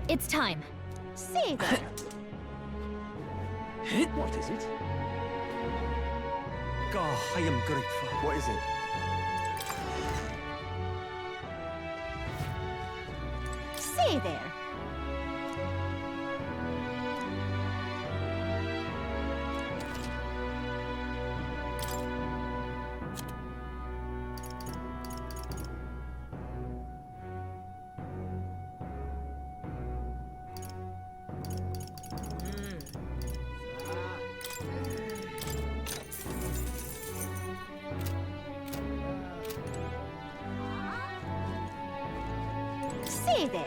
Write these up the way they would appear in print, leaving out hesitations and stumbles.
It's time. See there. What is it? God, I am grateful. What is it? See there. See there.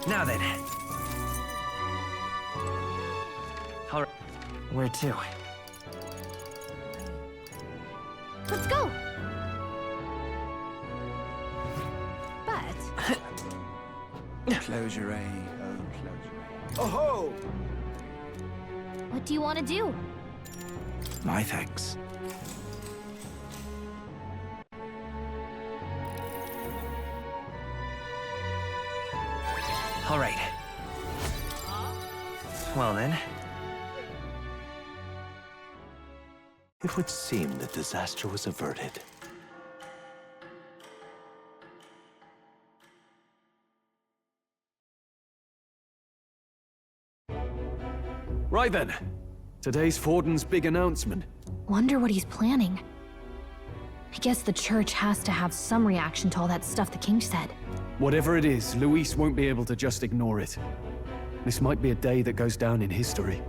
Now then. All right. Where to? Let's go. But Closure, eh? Oh, closure. Oh ho! what do you want to do? My thanks. All right. Well then. It would seem the disaster was averted. Right then. Today's Forden's big announcement. Wonder what he's planning. I guess the church has to have some reaction to all that stuff the king said. Whatever it is, Luis won't be able to just ignore it. This might be a day that goes down in history.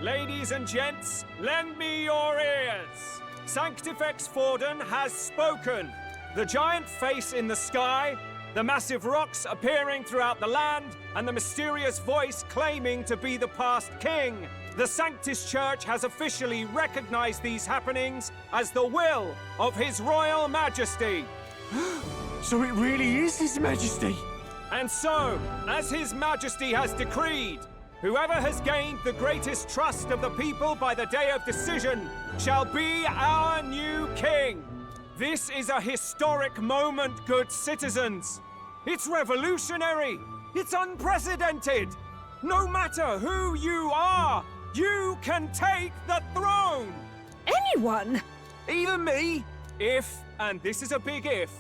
Ladies and gents, lend me your ears. Sanctifex Forden has spoken. The giant face in the sky, the massive rocks appearing throughout the land, and the mysterious voice claiming to be the past king. The Sanctus Church has officially recognized these happenings as the will of His Royal Majesty. So it really is His Majesty? And so, as His Majesty has decreed, whoever has gained the greatest trust of the people by the day of decision shall be our new king. This is a historic moment, good citizens. It's revolutionary. It's unprecedented. No matter who you are, you can take the throne. Anyone? Even me? If, and this is a big if,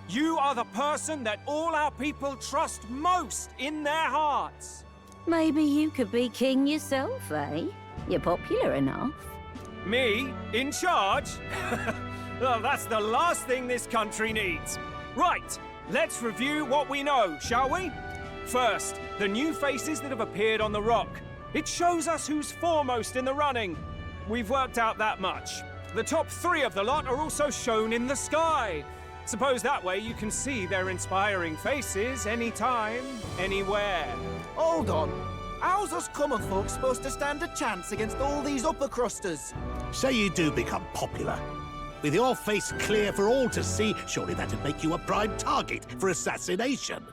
you are the person that all our people trust most in their hearts. Maybe you could be king yourself, eh? You're popular enough. Me? In charge? Well, that's the last thing this country needs. Right, let's review what we know, shall we? First, the new faces that have appeared on the rock. It shows us who's foremost in the running. We've worked out that much. The top 3 of the lot are also shown in the sky. Suppose that way you can see their inspiring faces anytime, anywhere. Hold on. How's us common folk supposed to stand a chance against all these upper crusters? Say you do become popular. With your face clear for all to see, surely that'd make you a prime target for assassination.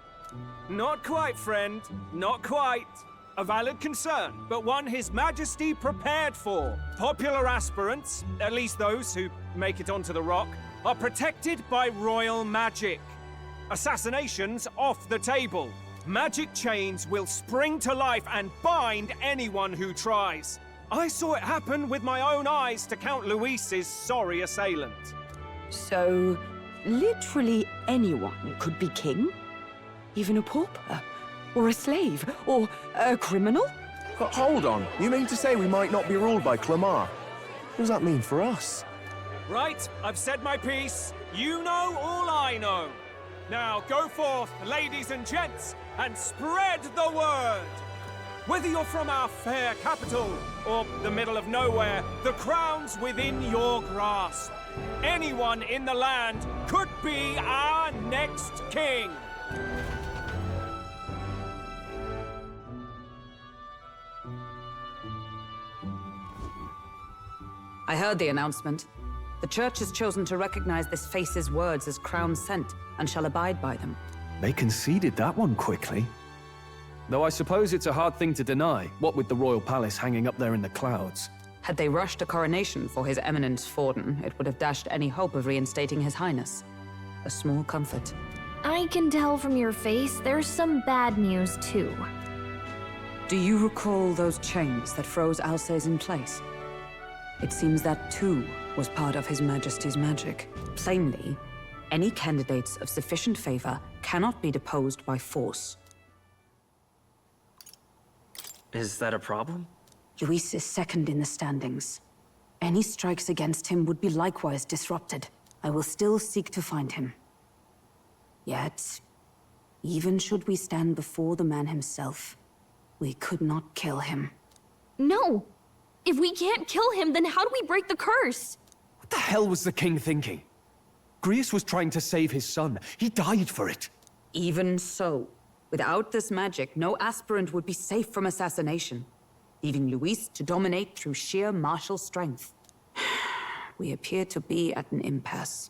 Not quite, friend. Not quite. A valid concern, but one His Majesty prepared for. Popular aspirants, at least those who make it onto the rock, are protected by royal magic. Assassinations off the table. Magic chains will spring to life and bind anyone who tries. I saw it happen with my own eyes to Count Luis's sorry assailant. So, literally anyone could be king? Even a pauper? Or a slave? Or a criminal? But hold on. You mean to say we might not be ruled by Clamar? What does that mean for us? Right, I've said my piece. You know all I know. Now go forth, ladies and gents, and spread the word. Whether you're from our fair capital or the middle of nowhere, the crown's within your grasp. Anyone in the land could be our next king. I heard the announcement. The church has chosen to recognize this face's words as crown sent and shall abide by them. They conceded that one quickly. Though I suppose it's a hard thing to deny, what with the royal palace hanging up there in the clouds. Had they rushed a coronation for His Eminence Forden, it would have dashed any hope of reinstating His Highness. A small comfort. I can tell from your face there's some bad news, too. Do you recall those chains that froze Alsace in place? It seems that too was part of His Majesty's magic. Plainly, any candidates of sufficient favor cannot be deposed by force. Is that a problem? Luis is second in the standings. Any strikes against him would be likewise disrupted. I will still seek to find him. Yet, even should we stand before the man himself, we could not kill him. No! If we can't kill him, then how do we break the curse? What the hell was the king thinking? Grius was trying to save his son. He died for it. Even so, without this magic, no aspirant would be safe from assassination, leaving Luis to dominate through sheer martial strength. We appear to be at an impasse.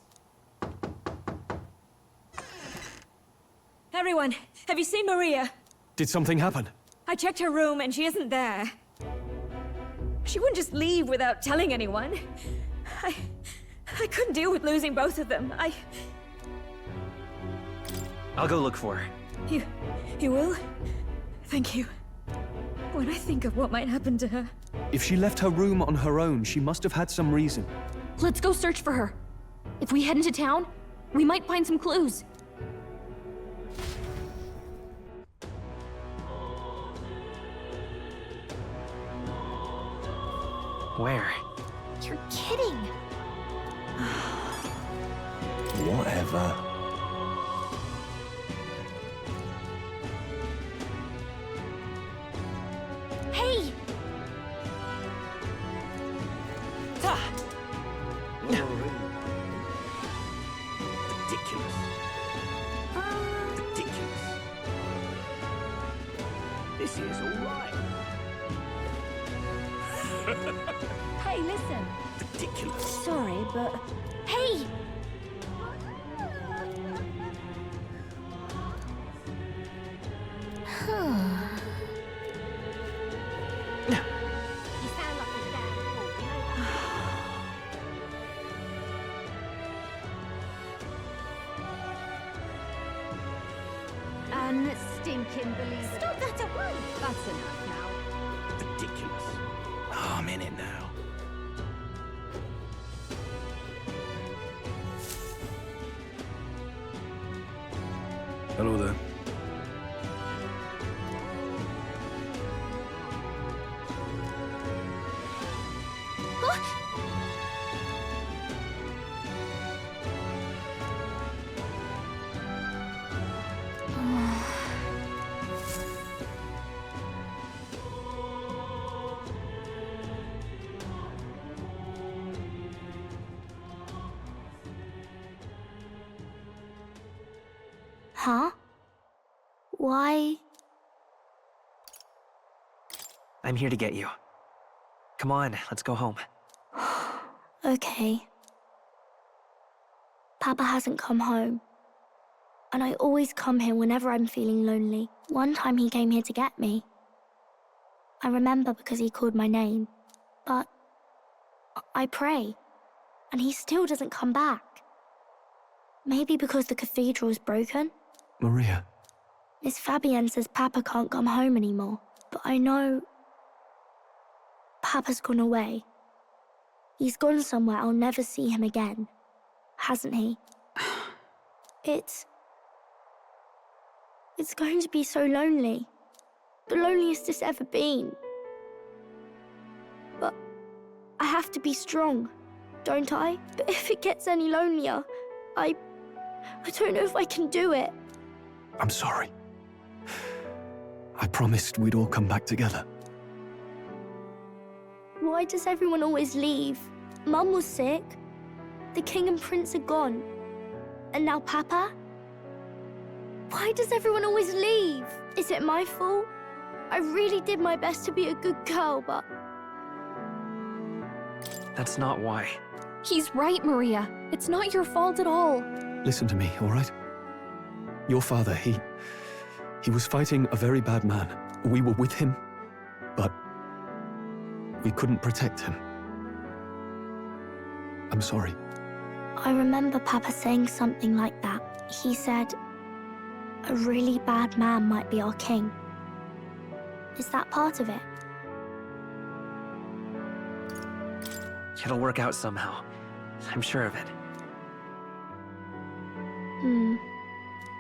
Everyone, have you seen Maria? Did something happen? I checked her room and she isn't there. She wouldn't just leave without telling anyone. I couldn't deal with losing both of them. I'll go look for her. You will? Thank you. When I think of what might happen to her... If she left her room on her own, she must have had some reason. Let's go search for her. If we head into town, we might find some clues. Where? You're kidding. Whatever. Hey! Ridiculous. Ridiculous. This is all right. Hey, listen. Ridiculous. Sorry, but... Hey! Unstinking believer. Stop that at once. That's enough now. Ridiculous. Oh, I'm in it now. Hello there. Huh? Why? I'm here to get you. Come on, let's go home. Okay. Papa hasn't come home. And I always come here whenever I'm feeling lonely. One time he came here to get me. I remember because he called my name. But I pray, and he still doesn't come back. Maybe because the cathedral's broken? Maria. Miss Fabienne says Papa can't come home anymore, but I know Papa's gone away. He's gone somewhere I'll never see him again, hasn't he? It's going to be so lonely. The loneliest it's ever been. But I have to be strong, don't I? But if it gets any lonelier, I don't know if I can do it. I'm sorry. I promised we'd all come back together. Why does everyone always leave? Mum was sick. The king and prince are gone. And now Papa? Why does everyone always leave? Is it my fault? I really did my best to be a good girl, but... That's not why. He's right, Maria. It's not your fault at all. Listen to me, all right? Your father, he was fighting a very bad man. We were with him, but we couldn't protect him. I'm sorry. I remember Papa saying something like that. He said, a really bad man might be our king. Is that part of it? It'll work out somehow. I'm sure of it.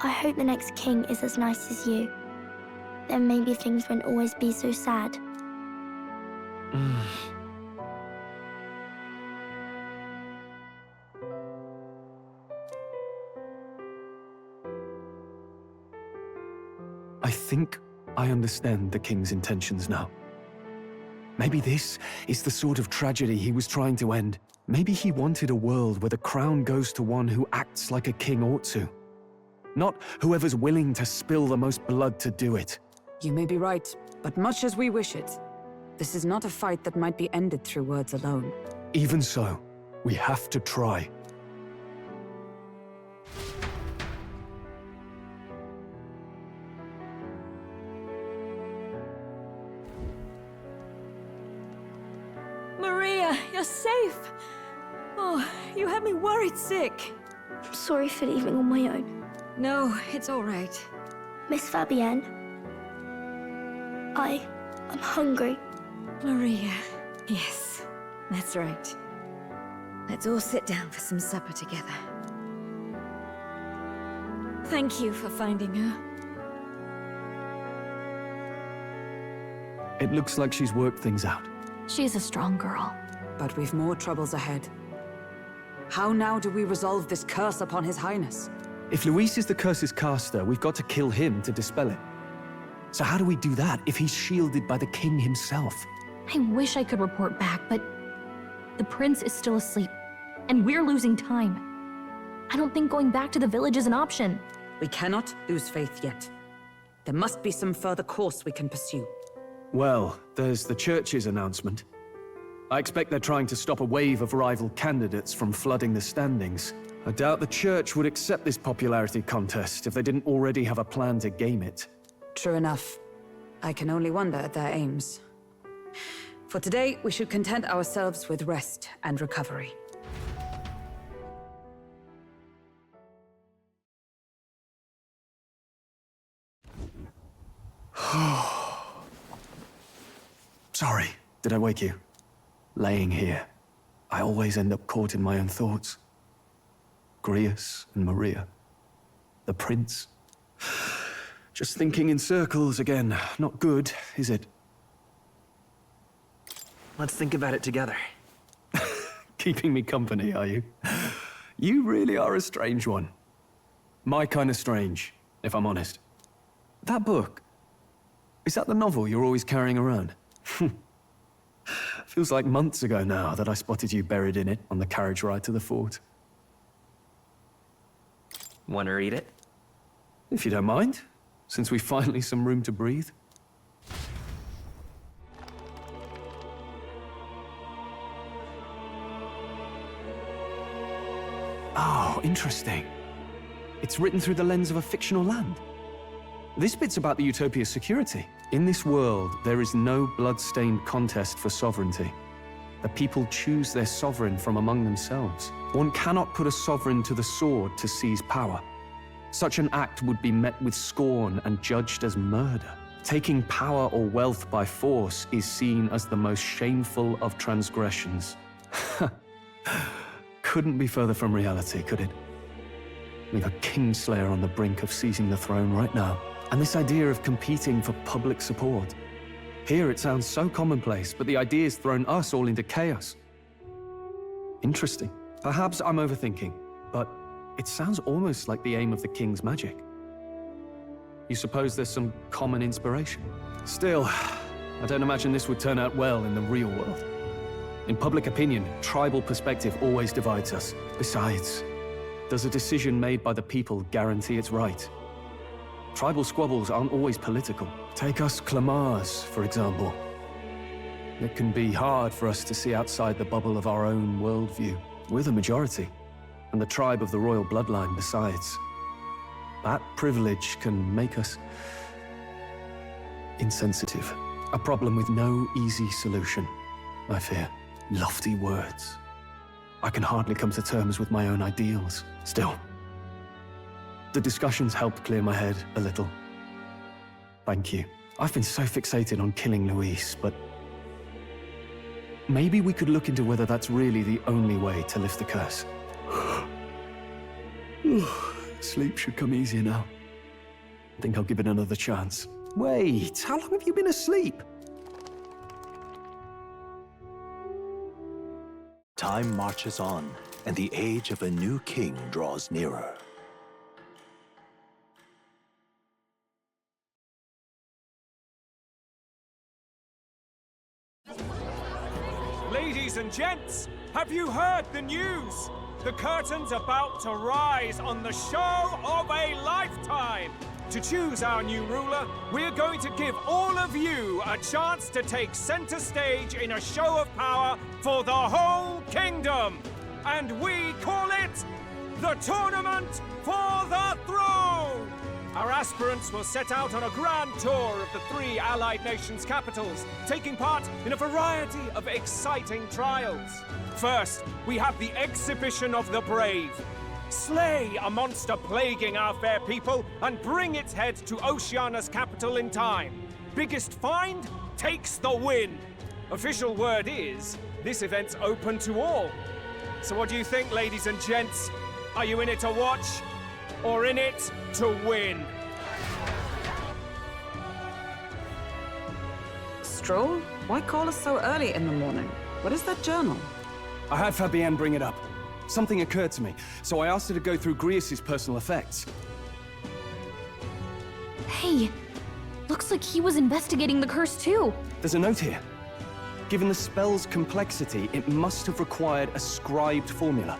I hope the next king is as nice as you. Then maybe things won't always be so sad. I think I understand the king's intentions now. Maybe this is the sort of tragedy he was trying to end. Maybe he wanted a world where the crown goes to one who acts like a king ought to. Not whoever's willing to spill the most blood to do it. You may be right, but much as we wish it, this is not a fight that might be ended through words alone. Even so, we have to try. Maria, you're safe! Oh, you had me worried sick. I'm sorry for leaving on my own. No, it's all right. Miss Fabienne, I'm hungry. Maria, yes, that's right. Let's all sit down for some supper together. Thank you for finding her. It looks like she's worked things out. She's a strong girl. But we've more troubles ahead. How now do we resolve this curse upon His Highness? If Luis is the curse's caster, we've got to kill him to dispel it. So how do we do that if he's shielded by the king himself? I wish I could report back, but the prince is still asleep, and we're losing time. I don't think going back to the village is an option. We cannot lose faith yet. There must be some further course we can pursue. Well, there's the church's announcement. I expect they're trying to stop a wave of rival candidates from flooding the standings. I doubt the church would accept this popularity contest if they didn't already have a plan to game it. True enough. I can only wonder at their aims. For today, we should content ourselves with rest and recovery. Sorry, did I wake you? Laying here, I always end up caught in my own thoughts. Grius and Maria. The prince. Just thinking in circles again. Not good, is it? Let's think about it together. Keeping me company, are you? You really are a strange one. My kind of strange, if I'm honest. That book, is that the novel you're always carrying around? Feels like months ago now that I spotted you buried in it on the carriage ride to the fort. Want to read it? If you don't mind, since we've finally some room to breathe. Oh, interesting. It's written through the lens of a fictional land. This bit's about the Utopia's security. In this world, there is no blood-stained contest for sovereignty. The people choose their sovereign from among themselves. One cannot put a sovereign to the sword to seize power. Such an act would be met with scorn and judged as murder. Taking power or wealth by force is seen as the most shameful of transgressions. Couldn't be further from reality, could it? We've a kingslayer on the brink of seizing the throne right now. And this idea of competing for public support. Here it sounds so commonplace, but the idea's thrown us all into chaos. Interesting. Perhaps I'm overthinking, but it sounds almost like the aim of the king's magic. You suppose there's some common inspiration? Still, I don't imagine this would turn out well in the real world. In public opinion, tribal perspective always divides us. Besides, does a decision made by the people guarantee it's right? Tribal squabbles aren't always political. Take us Clamars, for example. It can be hard for us to see outside the bubble of our own worldview. We're the majority, and the tribe of the royal bloodline besides. That privilege can make us insensitive. A problem with no easy solution. I fear. Lofty words. I can hardly come to terms with my own ideals. Still, the discussions helped clear my head a little. Thank you. I've been so fixated on killing Luis, but maybe we could look into whether that's really the only way to lift the curse. Sleep should come easier now. I think I'll give it another chance. Wait, how long have you been asleep? Time marches on, and the age of a new king draws nearer. Ladies and gents, have you heard the news? The curtain's about to rise on the show of a lifetime. To choose our new ruler, we're going to give all of you a chance to take center stage in a show of power for the whole kingdom. And we call it the Tournament for the Throne! Our aspirants will set out on a grand tour of the 3 allied nations' capitals, taking part in a variety of exciting trials. First, we have the Exhibition of the Brave. Slay a monster plaguing our fair people and bring its head to Oceania's capital in time. Biggest find takes the win. Official word is, this event's open to all. So what do you think, ladies and gents? Are you in it to watch, or in it to win? Stroll? Why call us so early in the morning? What is that journal? I had Fabienne bring it up. Something occurred to me, so I asked her to go through Grius' personal effects. Hey, looks like he was investigating the curse too. There's a note here. Given the spell's complexity, it must have required a scribed formula.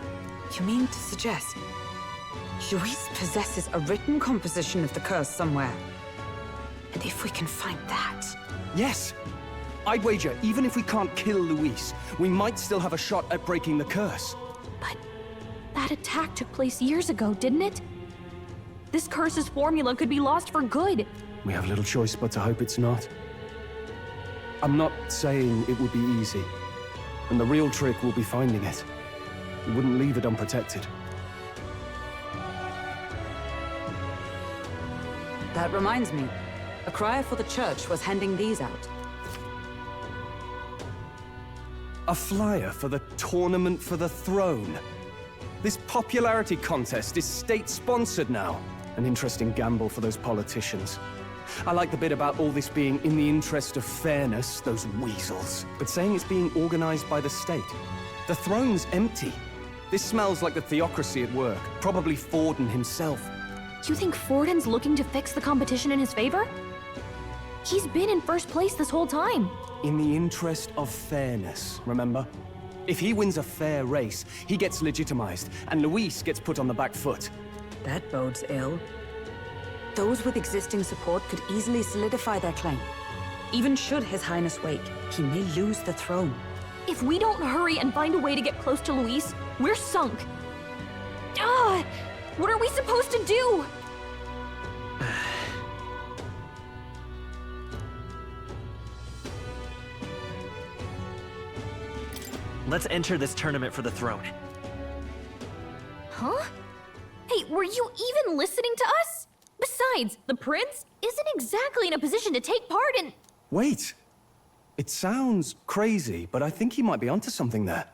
You mean to suggest Luis possesses a written composition of the curse somewhere? And if we can find that... Yes! I'd wager, even if we can't kill Luis, we might still have a shot at breaking the curse. But that attack took place years ago, didn't it? This curse's formula could be lost for good. We have little choice but to hope it's not. I'm not saying it would be easy. And the real trick will be finding it. We wouldn't leave it unprotected. That reminds me. A crier for the church was handing these out. A flyer for the Tournament for the Throne. This popularity contest is state-sponsored now. An interesting gamble for those politicians. I like the bit about all this being in the interest of fairness, those weasels. But saying it's being organized by the state. The throne's empty. This smells like the theocracy at work. Probably Forden himself. You think Forden's looking to fix the competition in his favor? He's been in first place this whole time. In the interest of fairness, remember? If he wins a fair race, he gets legitimized, and Luis gets put on the back foot. That bodes ill. Those with existing support could easily solidify their claim. Even should His Highness wake, he may lose the throne. If we don't hurry and find a way to get close to Luis, we're sunk. What are we supposed to do? Let's enter this tournament for the throne. Huh? Hey, were you even listening to us? Besides, the prince isn't exactly in a position to take part in... Wait. It sounds crazy, but I think he might be onto something there.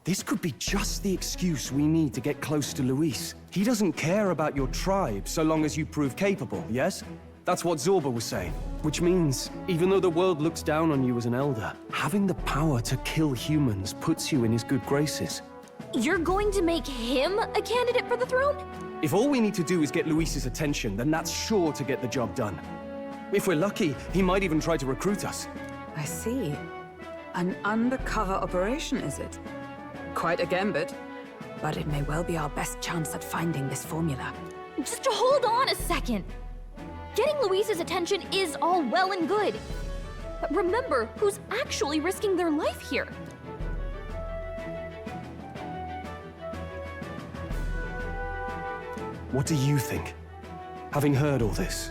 This could be just the excuse we need to get close to Luis. He doesn't care about your tribe so long as you prove capable, yes? That's what Zorba was saying. Which means, even though the world looks down on you as an elder, having the power to kill humans puts you in his good graces. You're going to make him a candidate for the throne? If all we need to do is get Luis's attention, then that's sure to get the job done. If we're lucky, he might even try to recruit us. I see. An undercover operation, is it? Quite a gambit. But it may well be our best chance at finding this formula. Just hold on a second. Getting Luis's attention is all well and good. But remember who's actually risking their life here. What do you think? Having heard all this,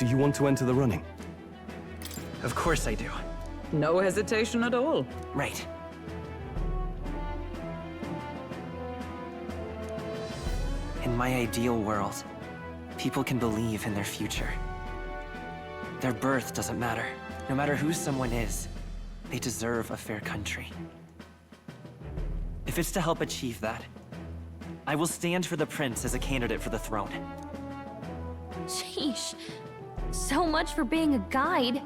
do you want to enter the running? Of course I do. No hesitation at all. Right. In my ideal world, people can believe in their future. Their birth doesn't matter. No matter who someone is, they deserve a fair country. If it's to help achieve that, I will stand for the prince as a candidate for the throne. Sheesh. So much for being a guide.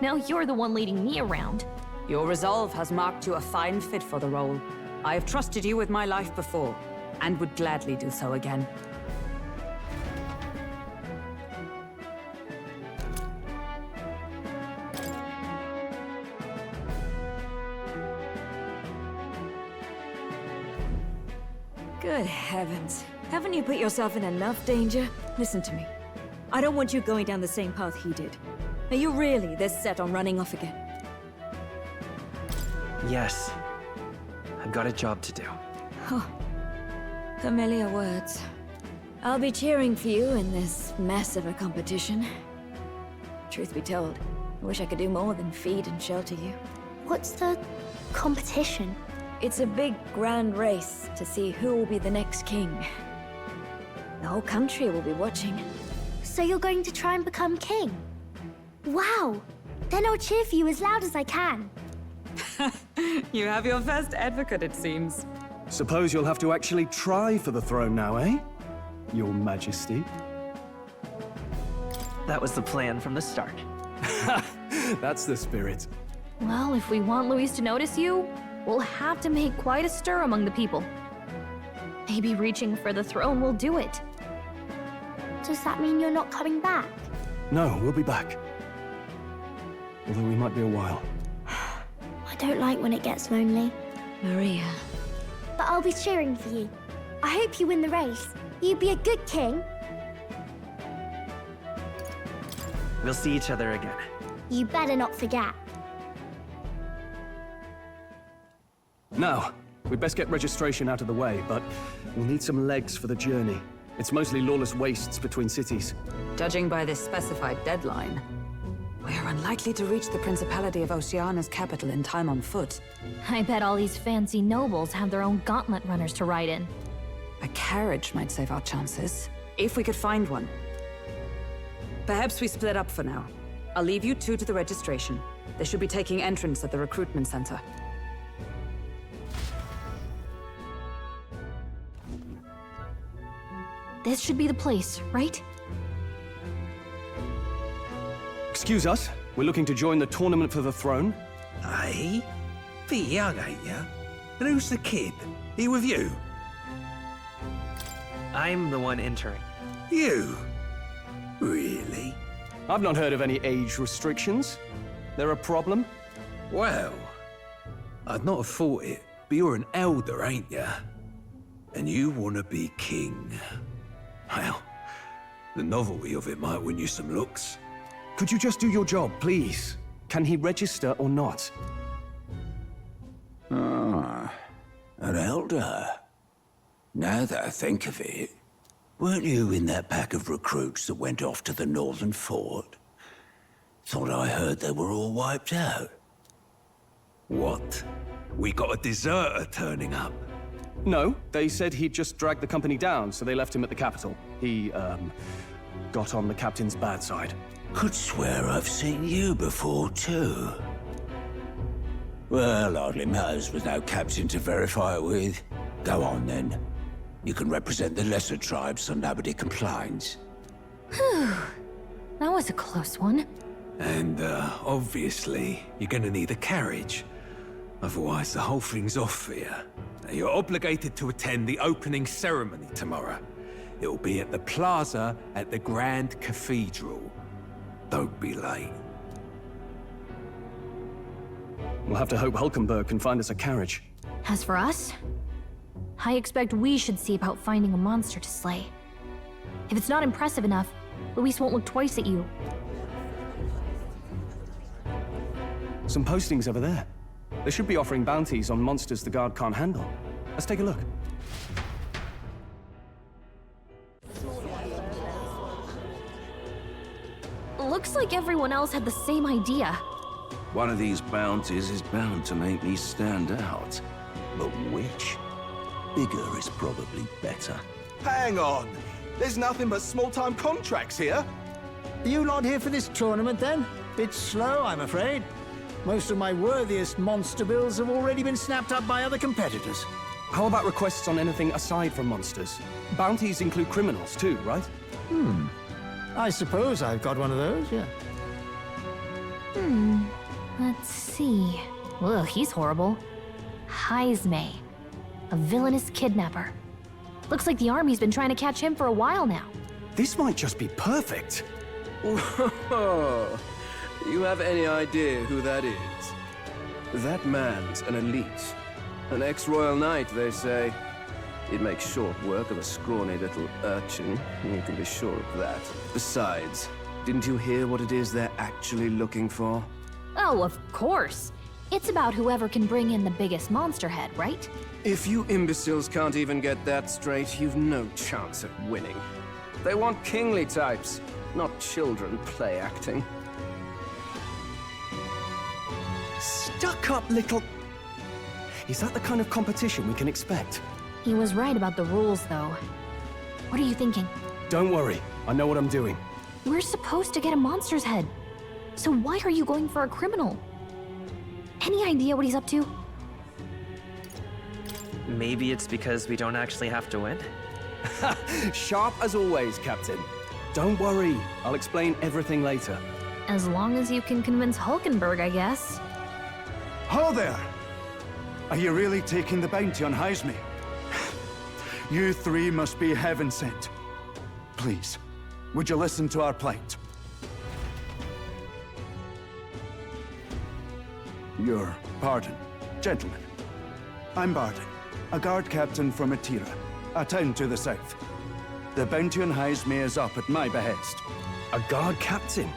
Now you're the one leading me around. Your resolve has marked you a fine fit for the role. I have trusted you with my life before, and would gladly do so again. Good heavens. Haven't you put yourself in enough danger? Listen to me. I don't want you going down the same path he did. Are you really this set on running off again? Yes. I've got a job to do. Huh. Familiar words. I'll be cheering for you in this mess of a competition. Truth be told, I wish I could do more than feed and shelter you. What's the competition? It's a big, grand race to see who will be the next king. The whole country will be watching. So you're going to try and become king? Wow! Then I'll cheer for you as loud as I can. You have your first advocate, it seems. Suppose you'll have to actually try for the throne now, eh? Your Majesty. That was the plan from the start. That's the spirit. Well, if we want Luis to notice you, we'll have to make quite a stir among the people. Maybe reaching for the throne will do it. Does that mean you're not coming back? No, we'll be back. Although we might be a while. I don't like when it gets lonely. Maria. But I'll be cheering for you. I hope you win the race. You'd be a good king. We'll see each other again. You better not forget. Now, we'd best get registration out of the way, but we'll need some legs for the journey. It's mostly lawless wastes between cities. Judging by this specified deadline, we are unlikely to reach the Principality of Oceana's capital in time on foot. I bet all these fancy nobles have their own Gauntlet Runners to ride in. A carriage might save our chances, if we could find one. Perhaps we split up for now. I'll leave you two to the registration. They should be taking entrance at the recruitment center. This should be the place, right? Excuse us, we're looking to join the tournament for the throne. Aye? Bit young, ain't ya? And who's the kid? He with you? I'm the one entering. You? Really? I've not heard of any age restrictions. They're a problem? Well, I'd not have thought it, but you're an elder, ain't ya? And you want to be king. Well, the novelty of it might win you some looks. Could you just do your job, please? Can he register or not? Ah, an elder. Now that I think of it, weren't you in that pack of recruits that went off to the northern fort? Thought I heard they were all wiped out. What? We got a deserter turning up? No, they said he'd just dragged the company down, so they left him at the capital. He, got on the captain's bad side. Could swear I've seen you before, too. Well, hardly matters with no captain to verify it with. Go on, then. You can represent the lesser tribes so nobody complains. Whew. That was a close one. And, obviously, you're gonna need a carriage. Otherwise, the whole thing's off for you. Now, you're obligated to attend the opening ceremony tomorrow. It'll be at the plaza at the Grand Cathedral. Don't be late. We'll have to hope Hulkenberg can find us a carriage. As for us, I expect we should see about finding a monster to slay. If it's not impressive enough, Luis won't look twice at you. Some postings over there. They should be offering bounties on monsters the guard can't handle. Let's take a look. Looks like everyone else had the same idea. One of these bounties is bound to make me stand out. But which? Bigger is probably better. Hang on! There's nothing but small-time contracts here. Are you lot here for this tournament, then? Bit slow, I'm afraid. Most of my worthiest monster bills have already been snapped up by other competitors. How about requests on anything aside from monsters? Bounties include criminals too, right? I suppose I've got one of those, yeah. Let's see. Ugh, he's horrible. Heisme, a villainous kidnapper. Looks like the army's been trying to catch him for a while now. This might just be perfect. Whoa. You have any idea who that is? That man's an elite. An ex-royal knight, they say. He'd make short work of a scrawny little urchin. You can be sure of that. Besides, didn't you hear what it is they're actually looking for? Oh, of course. It's about whoever can bring in the biggest monster head, right? If you imbeciles can't even get that straight, you've no chance at winning. They want kingly types, not children play acting. Stuck-up little... Is that the kind of competition we can expect? He was right about the rules, though. What are you thinking? Don't worry, I know what I'm doing. We're supposed to get a monster's head. So why are you going for a criminal? Any idea what he's up to? Maybe it's because we don't actually have to win? Sharp as always, Captain. Don't worry, I'll explain everything later. As long as you can convince Hulkenberg, I guess. Ho there! Are you really taking the bounty on Heisme? You three must be heaven sent. Please, would you listen to our plight? Your pardon, gentlemen. I'm Barton, a guard captain from Martira, a town to the south. The bounty on Heisme is up at my behest. A guard captain?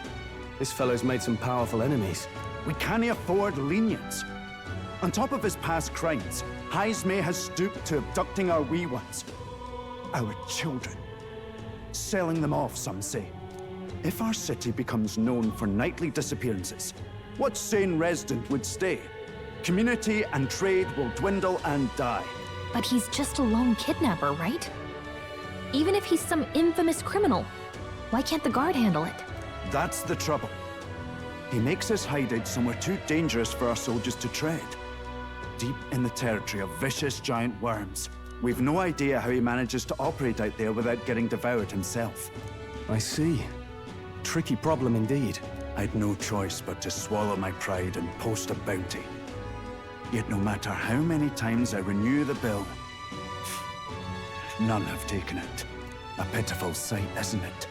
This fellow's made some powerful enemies. We can't afford lenience. On top of his past crimes, Heisme has stooped to abducting our wee ones. Our children. Selling them off, some say. If our city becomes known for nightly disappearances, what sane resident would stay? Community and trade will dwindle and die. But he's just a lone kidnapper, right? Even if he's some infamous criminal, why can't the guard handle it? That's the trouble. He makes his hideout somewhere too dangerous for our soldiers to tread. Deep in the territory of vicious giant worms. We've no idea how he manages to operate out there without getting devoured himself. I see. Tricky problem indeed. I'd no choice but to swallow my pride and post a bounty. Yet no matter how many times I renew the bill, none have taken it. A pitiful sight, isn't it?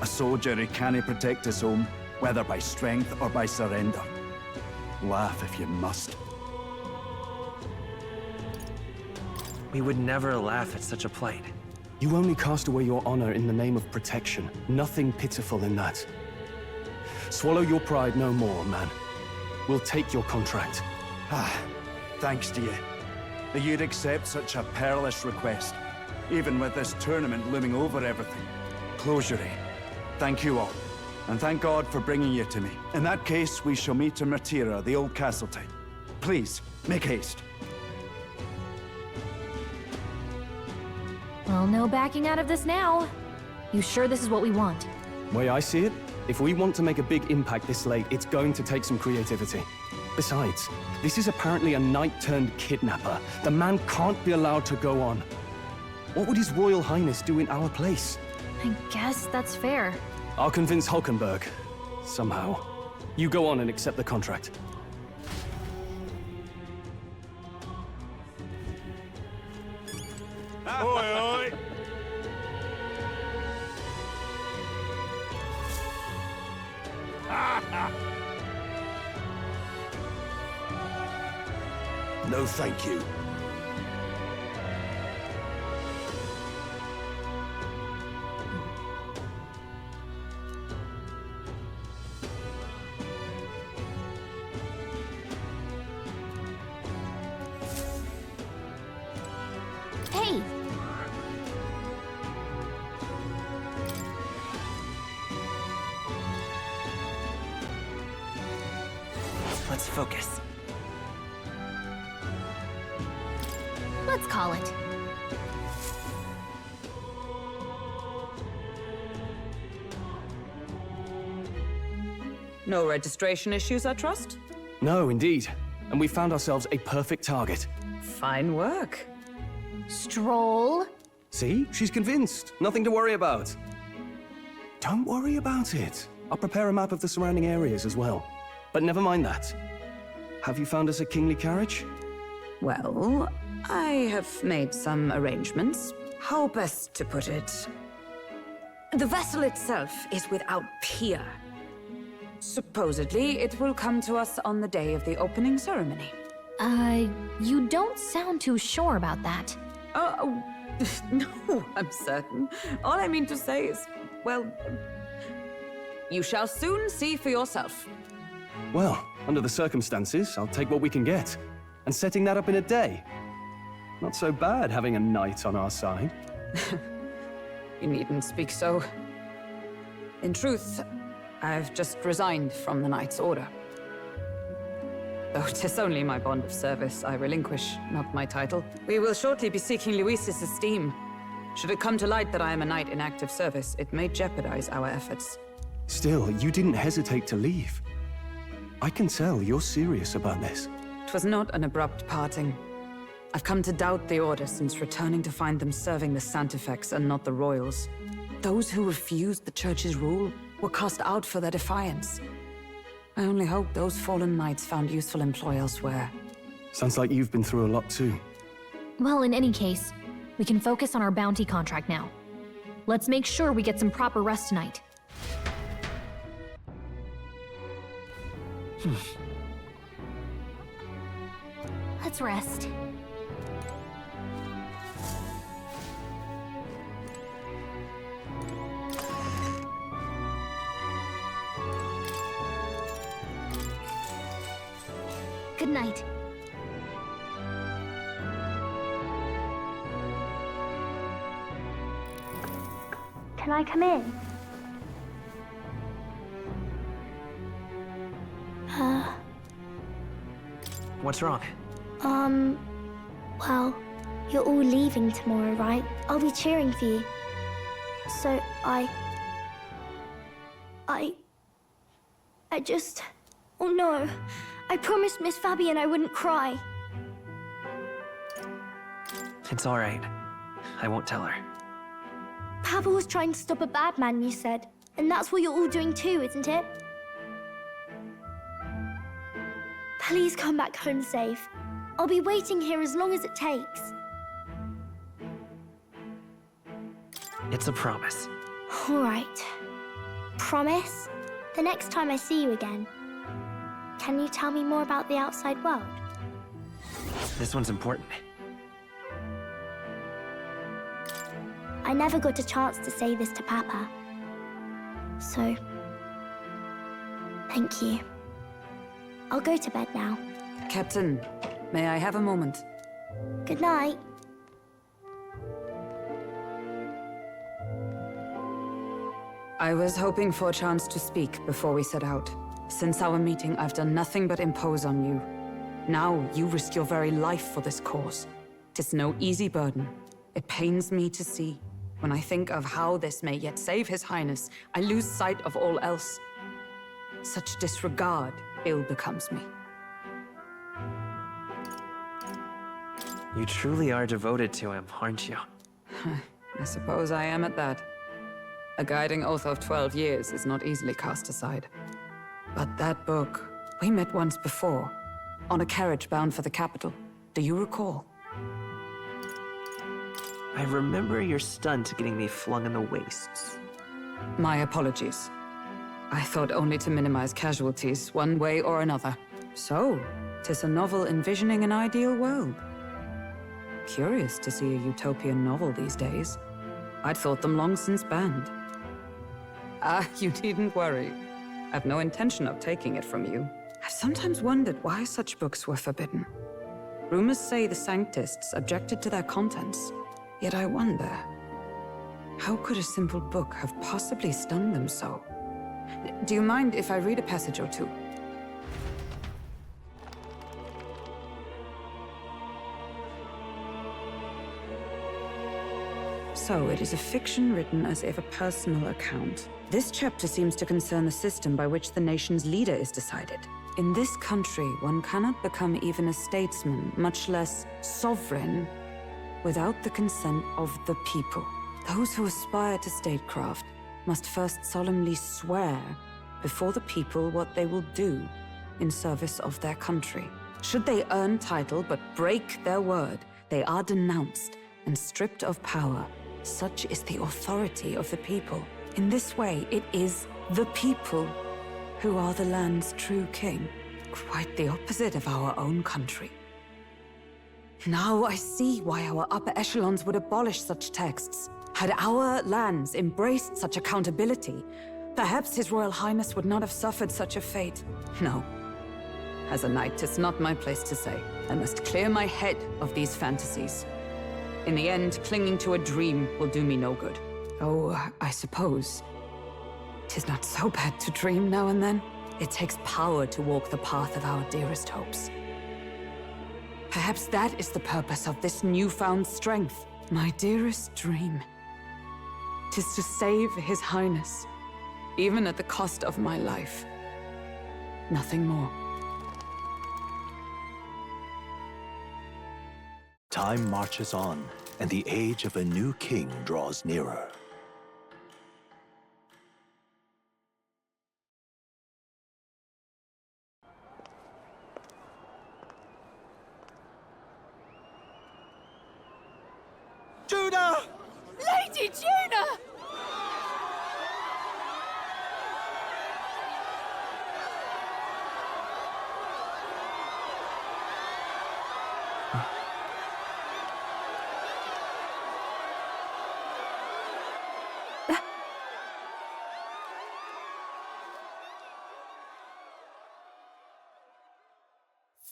A soldier who can't protect his home, whether by strength or by surrender. Laugh if you must. We would never laugh at such a plight. You only cast away your honor in the name of protection. Nothing pitiful in that. Swallow your pride no more, man. We'll take your contract. Thanks to you. That you'd accept such a perilous request, even with this tournament looming over everything. Closure, thank you all. And thank God for bringing you to me. In that case, we shall meet in Martira, the old castle town. Please, make haste. Well, no backing out of this now. You sure this is what we want? Way I see it, if we want to make a big impact this late, it's going to take some creativity. Besides, this is apparently a knight-turned-kidnapper. The man can't be allowed to go on. What would His Royal Highness do in our place? I guess that's fair. I'll convince Hulkenberg. Somehow. You go on and accept the contract. Oi, oi! No, thank you. Hey! Let's focus. Let's call it. No registration issues, I trust? No, indeed. And we found ourselves a perfect target. Fine work. Stroll. See? She's convinced. Nothing to worry about. Don't worry about it. I'll prepare a map of the surrounding areas as well. But never mind that. Have you found us a kingly carriage? Well, I have made some arrangements. How best to put it? The vessel itself is without peer. Supposedly, it will come to us on the day of the opening ceremony. You don't sound too sure about that. No, I'm certain. All I mean to say is, well, you shall soon see for yourself. Well, under the circumstances, I'll take what we can get. And setting that up in a day. Not so bad having a knight on our side. You needn't speak so. In truth, I've just resigned from the Knight's Order. Though 'tis only my bond of service I relinquish, not my title. We will shortly be seeking Luis's esteem. Should it come to light that I am a knight in active service, it may jeopardize our efforts. Still, you didn't hesitate to leave. I can tell you're serious about this. It was not an abrupt parting. I've come to doubt the Order since returning to find them serving the Santifex and not the Royals. Those who refused the Church's rule were cast out for their defiance. I only hope those fallen knights found useful employ elsewhere. Sounds like you've been through a lot too. Well, in any case, we can focus on our bounty contract now. Let's make sure we get some proper rest tonight. Let's rest. Good night. Can I come in? What's wrong? Well, you're all leaving tomorrow, right? I'll be cheering for you. So I just... Oh no. I promised Miss Fabian I wouldn't cry. It's all right. I won't tell her. Papa was trying to stop a bad man, you said. And that's what you're all doing too, isn't it? Please come back home safe. I'll be waiting here as long as it takes. It's a promise. All right. Promise? The next time I see you again. Can you tell me more about the outside world? This one's important. I never got a chance to say this to Papa. So, thank you. I'll go to bed now. Captain, may I have a moment? Good night. I was hoping for a chance to speak before we set out. Since our meeting, I've done nothing but impose on you. Now, you risk your very life for this cause. 'Tis no easy burden. It pains me to see. When I think of how this may yet save His Highness, I lose sight of all else. Such disregard ill becomes me. You truly are devoted to him, aren't you? I suppose I am at that. A guiding oath of 12 years is not easily cast aside. But that book, we met once before, on a carriage bound for the capital. Do you recall? I remember your stunt getting me flung in the wastes. My apologies. I thought only to minimize casualties, one way or another. So, 'tis a novel envisioning an ideal world. Curious to see a utopian novel these days. I'd thought them long since banned. You needn't worry. I've no intention of taking it from you. I've sometimes wondered why such books were forbidden. Rumors say the Sanctists objected to their contents. Yet I wonder, how could a simple book have possibly stunned them so? Do you mind if I read a passage or two? So, it is a fiction written as if a personal account. This chapter seems to concern the system by which the nation's leader is decided. In this country, one cannot become even a statesman, much less sovereign, without the consent of the people. Those who aspire to statecraft must first solemnly swear before the people what they will do in service of their country. Should they earn title but break their word, they are denounced and stripped of power. Such is the authority of the people. In this way, it is the people who are the land's true king. Quite the opposite of our own country. Now I see why our upper echelons would abolish such texts. Had our lands embraced such accountability, perhaps His Royal Highness would not have suffered such a fate. No. As a knight, 'tis not my place to say. I must clear my head of these fantasies. In the end, clinging to a dream will do me no good. Oh, I suppose 'tis not so bad to dream now and then. It takes power to walk the path of our dearest hopes. Perhaps that is the purpose of this newfound strength. My dearest dream. 'Tis to save His Highness, even at the cost of my life. Nothing more. Time marches on, and the age of a new king draws nearer. Judah! Lady Judah!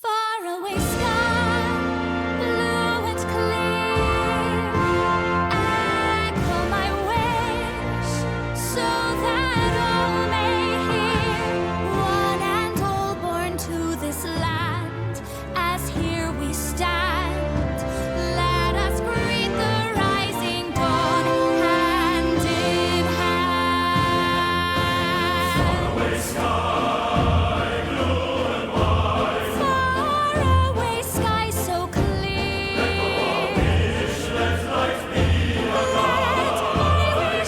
Faraway sky, blue and clear. Echo my wish, so that all may hear. One and all born to this land, as here we stand. Let us greet the rising dawn, hand in hand. Faraway sky. Faraway sky so clear. Let my wish echo far beyond the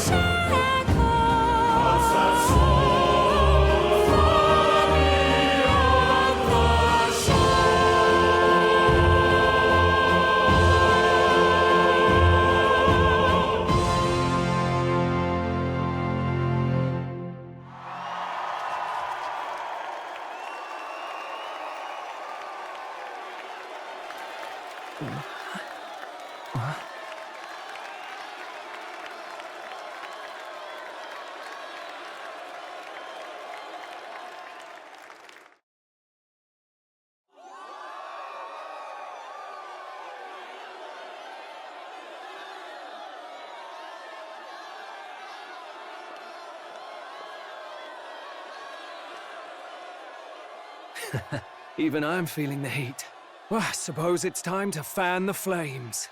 Even I'm feeling the heat. Well, I suppose it's time to fan the flames.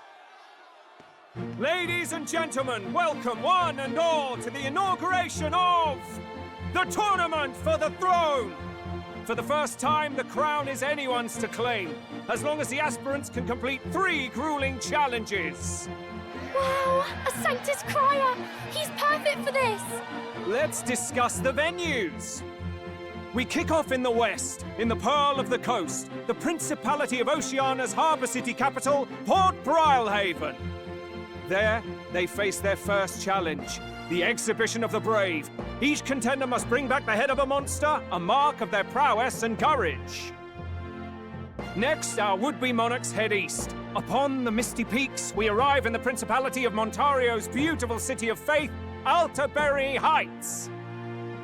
Ladies and gentlemen, welcome one and all to the inauguration of the Tournament for the Throne! For the first time, the crown is anyone's to claim, as long as the aspirants can complete 3 grueling challenges. Wow, a Sanctus Crier! He's perfect for this! Let's discuss the venues. We kick off in the west, in the Pearl of the Coast, the Principality of Oceania's harbour city capital, Port Brilehaven. There, they face their first challenge, the Exhibition of the Brave. Each contender must bring back the head of a monster, a mark of their prowess and courage. Next, our would-be monarchs head east. Upon the misty peaks, we arrive in the Principality of Montario's beautiful city of faith, Altaberry Heights.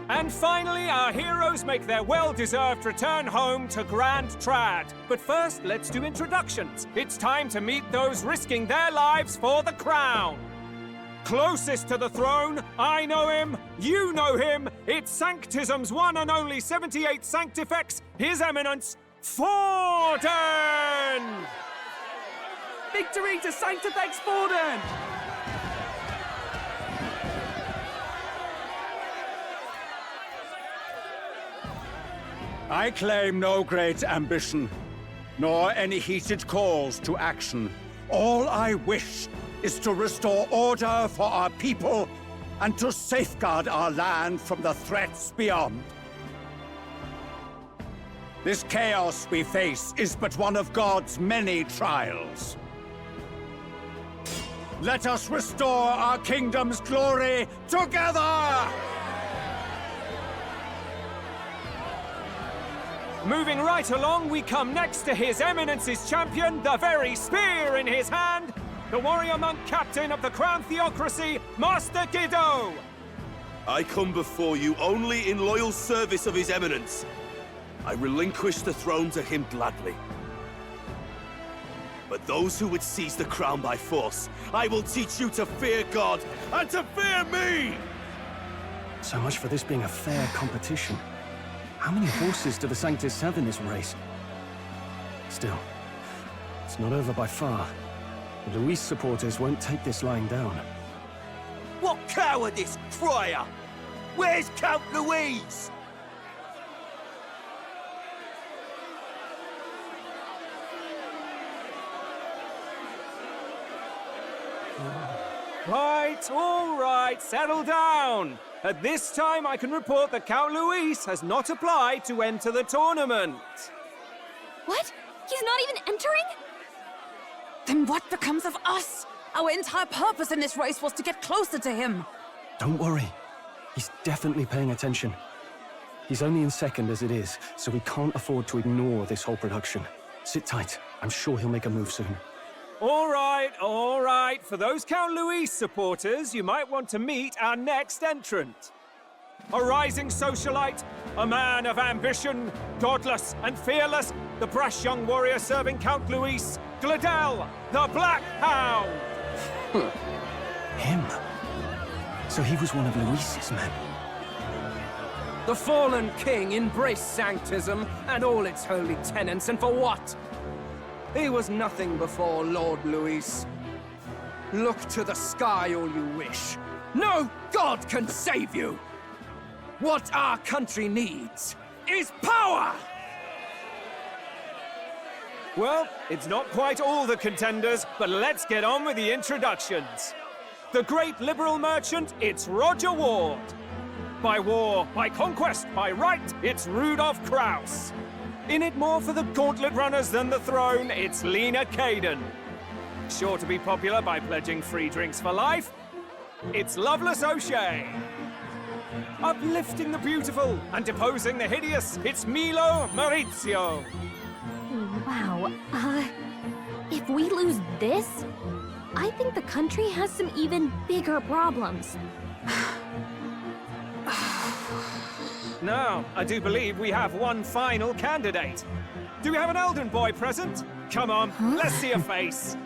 And finally, our heroes make their well-deserved return home to Grand Trad. But first, let's do introductions. It's time to meet those risking their lives for the crown. Closest to the throne, I know him, you know him. It's Sanctism's one and only 78th Sanctifex, His Eminence, Forden! Victory to Sanctifex Forden! I claim no great ambition, nor any heated calls to action. All I wish is to restore order for our people and to safeguard our land from the threats beyond. This chaos we face is but one of God's many trials. Let us restore our kingdom's glory together! Moving right along, we come next to His Eminence's champion, the very spear in his hand, the warrior monk captain of the Crown Theocracy, Master Gideaux! I come before you only in loyal service of His Eminence. I relinquish the throne to him gladly. But those who would seize the crown by force, I will teach you to fear God and to fear me! So much for this being a fair competition. How many horses do the Sanctus have in this race? Still, it's not over by far. The Luis supporters won't take this lying down. What cowardice, crier! Where's Count Louise? Right, all right, settle down. At this time, I can report that Count Luis has not applied to enter the tournament. What? He's not even entering? Then what becomes of us? Our entire purpose in this race was to get closer to him. Don't worry. He's definitely paying attention. He's only in second as it is, so we can't afford to ignore this whole production. Sit tight. I'm sure he'll make a move soon. All right, all right. For those Count Luis supporters, you might want to meet our next entrant. A rising socialite, a man of ambition, godless and fearless, the brash young warrior serving Count Luis, Gideaux, the Black Hound! Him? So he was one of Luis's men? The fallen king embraced sanctism and all its holy tenets, and for what? He was nothing before Lord Luis. Look to the sky all you wish. No god can save you! What our country needs is power! Well, it's not quite all the contenders, but let's get on with the introductions. The great liberal merchant, it's Roger Ward. By war, by conquest, by right, it's Rudolph Krauss. In it more for the Gauntlet Runners than the throne, it's Lena Caden. Sure to be popular by pledging free drinks for life, it's Loveless O'Shea. Uplifting the beautiful and deposing the hideous, it's Milo Maurizio. Wow, if we lose this, I think the country has some even bigger problems. Now, I do believe we have one final candidate. Do we have an Elden boy present? Come on, let's see a face.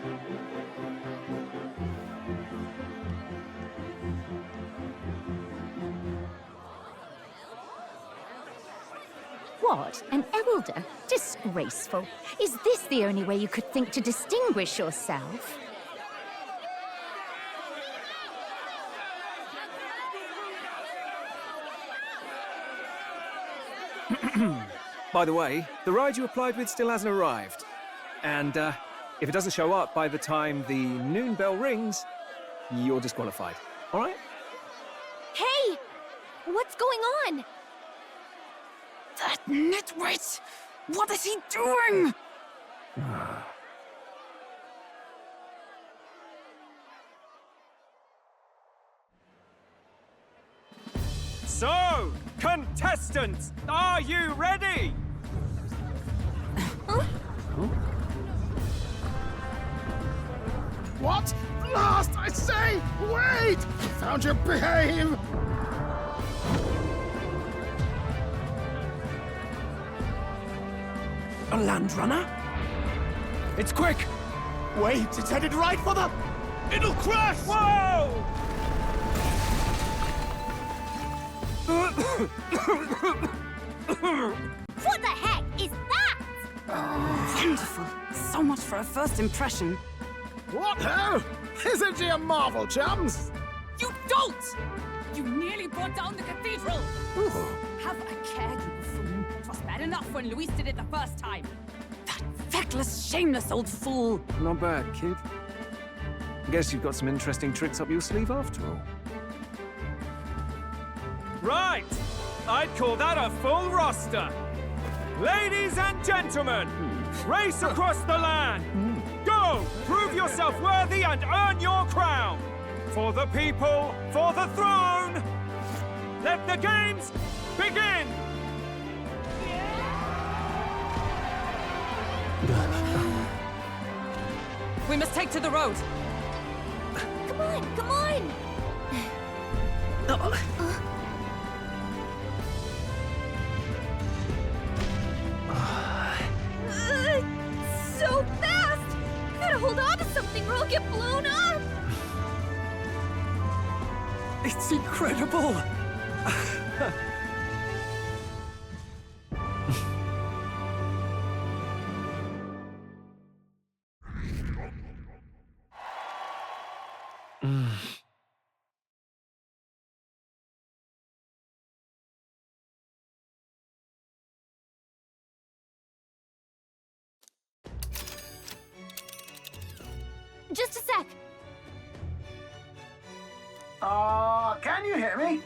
What? An elder? Disgraceful. Is this the only way you could think to distinguish yourself? By the way, the ride you applied with still hasn't arrived. And, if it doesn't show up by the time the noon bell rings, you're disqualified. All right? Hey! What's going on? That nitwit! What is he doing? So, contestants, are you ready? What? Last, I say! Wait! Found your behave! A land runner? It's quick! Wait, it's headed right for the... It'll crash! Whoa! What the heck is that? Wonderful. So much for a first impression. What ho? Isn't she a marvel, chums? You dolt! You nearly brought down the cathedral! Have a care, you buffoon. It was bad enough off when Luis did it the first time. That feckless, shameless old fool. Not bad, kid. Guess you've got some interesting tricks up your sleeve after all. Right! I'd call that a full roster. Ladies and gentlemen, race across the land. Go! Prove yourself worthy and earn your crown. For the people, for the throne. Let the games begin! We must take to the road. Come on, come on! So fast! Gotta hold on to something or I'll get blown up! It's incredible! Just a sec. Can you hear me?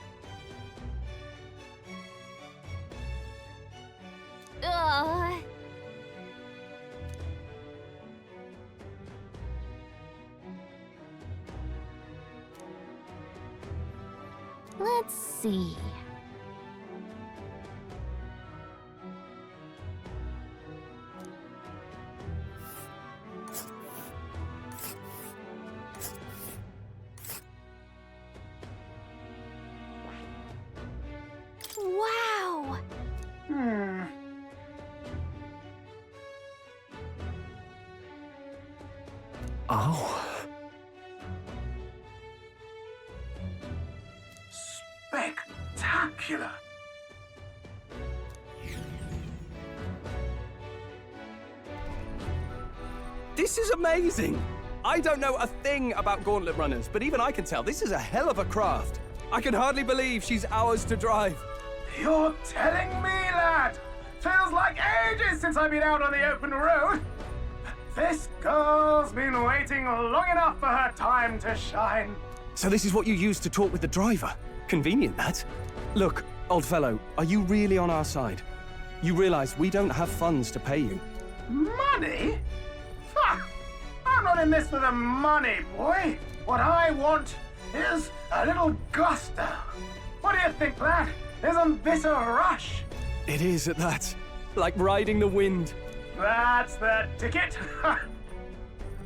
Let's see. Wow! Oh. Spectacular! This is amazing! I don't know a thing about Gauntlet Runners, but even I can tell this is a hell of a craft. I can hardly believe she's ours to drive. You're telling me, lad? Feels like ages since I've been out on the open road. This girl's been waiting long enough for her time to shine. So this is what you use to talk with the driver? Convenient, that. Look, old fellow, are you really on our side? You realize we don't have funds to pay you. Money? Ha! I'm not in this for the money, boy. What I want is a little gusto. What do you think, lad? Isn't this a rush? It is at that. Like riding the wind. That's the ticket.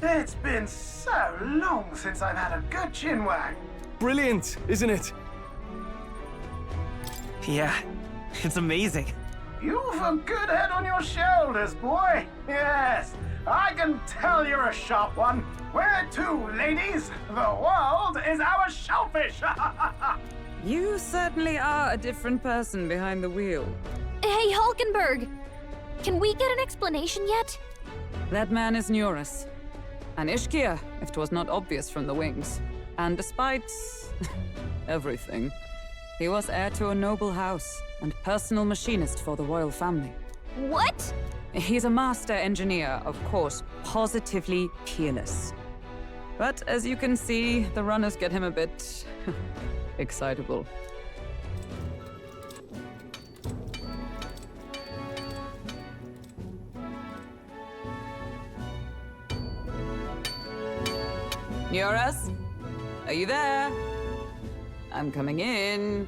It's been so long since I've had a good chinwag. Brilliant, isn't it? Yeah, it's amazing. You've a good head on your shoulders, boy. Yes, I can tell you're a sharp one. Where to, ladies? The world is our shellfish. You certainly are a different person behind the wheel. Hey, Hulkenberg! Can we get an explanation yet? That man is Neurus. An Ishkia, if 'twas not obvious from the wings. And despite everything, he was heir to a noble house and personal machinist for the royal family. What? He's a master engineer, of course, positively peerless. But as you can see, the runners get him a bit excitable. Neurus? Are you there? I'm coming in.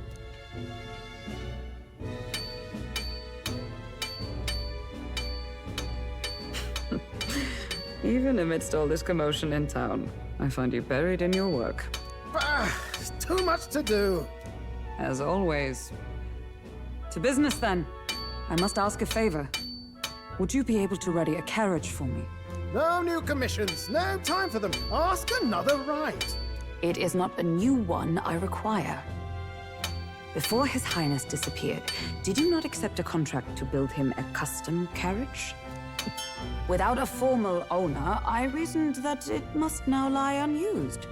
Even amidst all this commotion in town, I find you buried in your work. It's too much to do. As always. To business, then. I must ask a favor. Would you be able to ready a carriage for me? No new commissions. No time for them. Ask another right. It is not a new one I require. Before His Highness disappeared, did you not accept a contract to build him a custom carriage? Without a formal owner, I reasoned that it must now lie unused.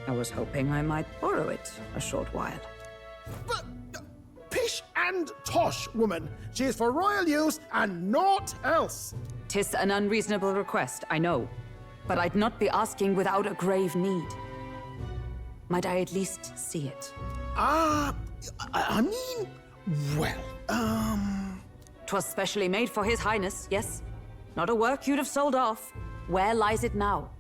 I was hoping I might borrow it a short while. But Pish and tosh woman. She is for royal use and naught else. 'Tis an unreasonable request, I know. But I'd not be asking without a grave need. Might I at least see it? I mean, well, 'Twas specially made for His Highness, yes? Not a work you'd have sold off. Where lies it now?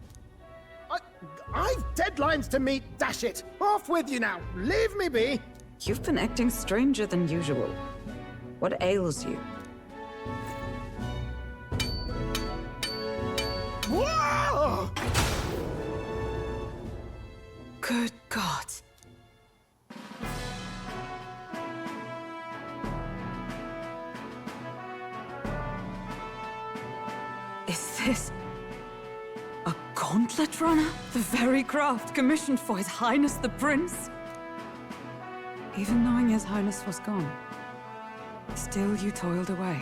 I've deadlines to meet, dash it! Off with you now! Leave me be! You've been acting stranger than usual. What ails you? Whoa! Good God. Is this a Gauntlet Runner? The very craft commissioned for His Highness the Prince? Even knowing His Highness was gone, still you toiled away.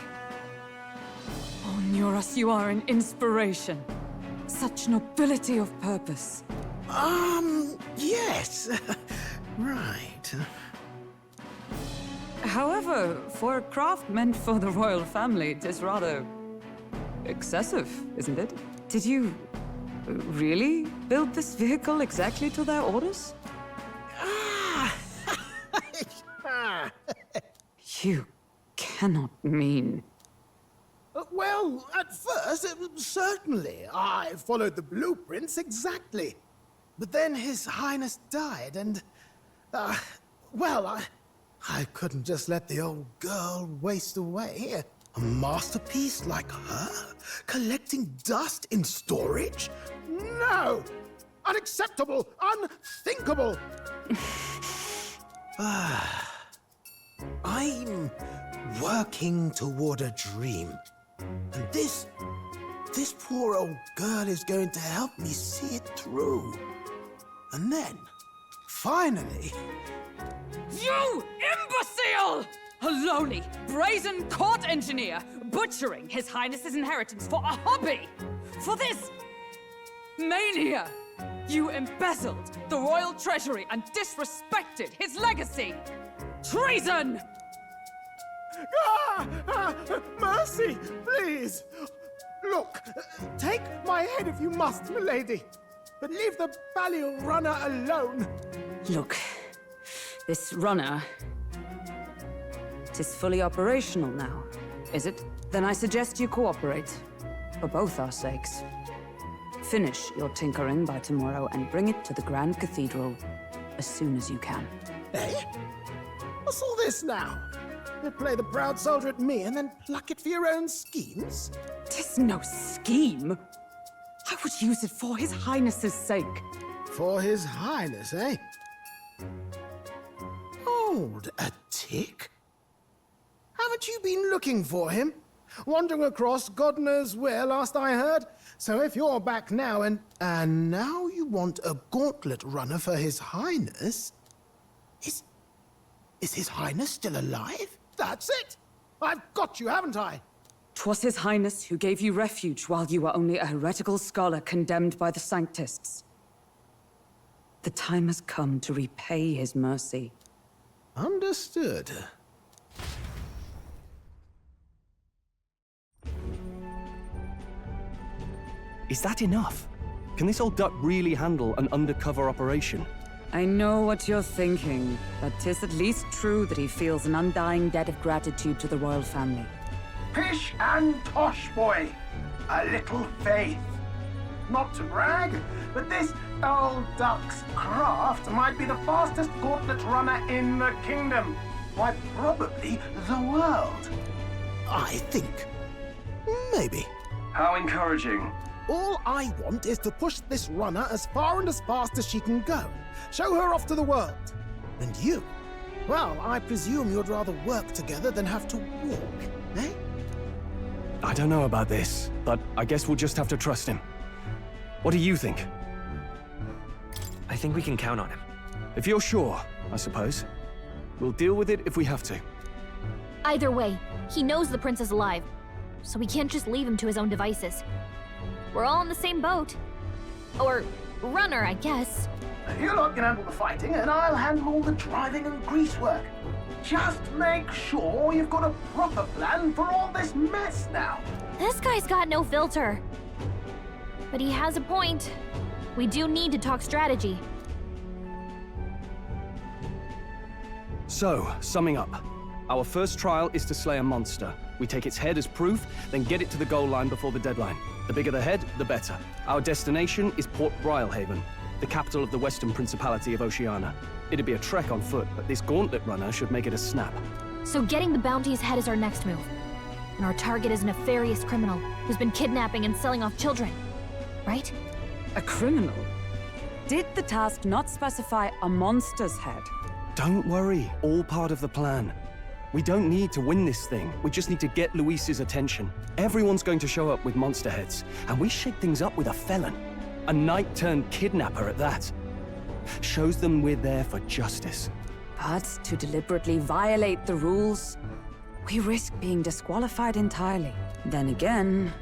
Oh, Nuras, you are an inspiration. Such nobility of purpose. Yes. Right. However, for a craft meant for the royal family, it is rather excessive, isn't it? Did you really build this vehicle exactly to their orders? You cannot mean... Well, at first, certainly. I followed the blueprints exactly. But then His Highness died, and... well, I couldn't just let the old girl waste away. A masterpiece like her? Collecting dust in storage? No! Unacceptable! Unthinkable! I'm working toward a dream. And this poor old girl is going to help me see it through. And then, finally... You imbecile! A lowly, brazen court engineer, butchering His Highness's inheritance for a hobby! For this mania! You embezzled the royal treasury and disrespected his legacy! Treason! Mercy, please! Look, take my head if you must, milady. But leave the Balliol runner alone. Look, this runner... it is fully operational now, is it? Then I suggest you cooperate, for both our sakes. Finish your tinkering by tomorrow and bring it to the Grand Cathedral as soon as you can. Eh? What's all this now? You play the proud soldier at me and then pluck it for your own schemes? 'Tis no scheme. I would use it for His Highness's sake. For His Highness, eh? Hold a tick. Haven't you been looking for him? Wandering across God knows where, last I heard. So if you're back now and now you want a Gauntlet Runner for His Highness... Is His Highness still alive? That's it! I've got you, haven't I? 'Twas His Highness who gave you refuge while you were only a heretical scholar condemned by the Sanctists. The time has come to repay His mercy. Understood. Is that enough? Can this old duck really handle an undercover operation? I know what you're thinking, but 'tis at least true that he feels an undying debt of gratitude to the royal family. Pish and tosh, boy. A little faith. Not to brag, but this old duck's craft might be the fastest Gauntlet Runner in the kingdom. Why, probably the world. I think. Maybe. How encouraging. All I want is to push this runner as far and as fast as she can go. Show her off to the world. And you? Well, I presume you'd rather work together than have to walk, eh? I don't know about this, but I guess we'll just have to trust him. What do you think? I think we can count on him. If you're sure, I suppose. We'll deal with it if we have to. Either way, he knows the prince is alive, so we can't just leave him to his own devices. We're all in the same boat. Or runner, I guess. You lot can handle the fighting, and I'll handle all the driving and grease work. Just make sure you've got a proper plan for all this mess now. This guy's got no filter. But he has a point. We do need to talk strategy. So, summing up. Our first trial is to slay a monster. We take its head as proof, then get it to the goal line before the deadline. The bigger the head, the better. Our destination is Port Brilehaven, the capital of the Western Principality of Oceania. It'd be a trek on foot, but this Gauntlet Runner should make it a snap. So getting the bounty's head is our next move. And our target is a nefarious criminal who's been kidnapping and selling off children. Right? A criminal? Did the task not specify a monster's head? Don't worry, all part of the plan. We don't need to win this thing. We just need to get Luis's attention. Everyone's going to show up with monster heads, and we shake things up with a felon. A knight-turned-kidnapper at that. Shows them we're there for justice. But to deliberately violate the rules, we risk being disqualified entirely. Then again,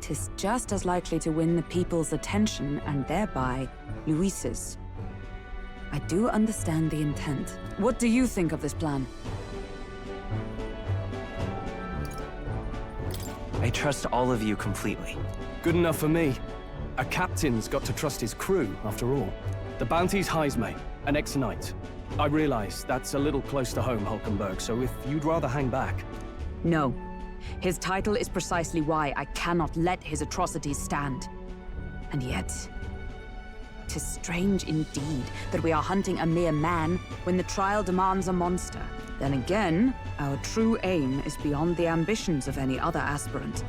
'tis just as likely to win the people's attention and thereby Luis's. I do understand the intent. What do you think of this plan? I trust all of you completely. Good enough for me. A captain's got to trust his crew, after all. The bounty's Heisme, an ex-knight. I realize that's a little close to home, Hulkenberg, so if you'd rather hang back... No. His title is precisely why I cannot let his atrocities stand. And yet, 'tis strange indeed that we are hunting a mere man when the trial demands a monster. Then again, our true aim is beyond the ambitions of any other aspirant.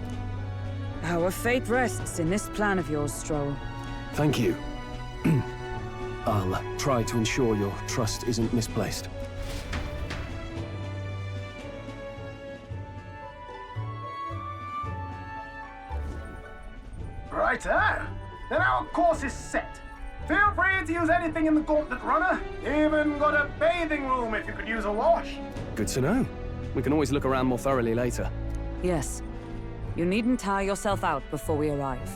Our fate rests in this plan of yours, Stroll. Thank you. I'll try to ensure your trust isn't misplaced. Righto. Then our course is set. Feel free to use anything in the Gauntlet Runner. Even got a bathing room if you could use a wash. Good to know. We can always look around more thoroughly later. Yes. You needn't tire yourself out before we arrive.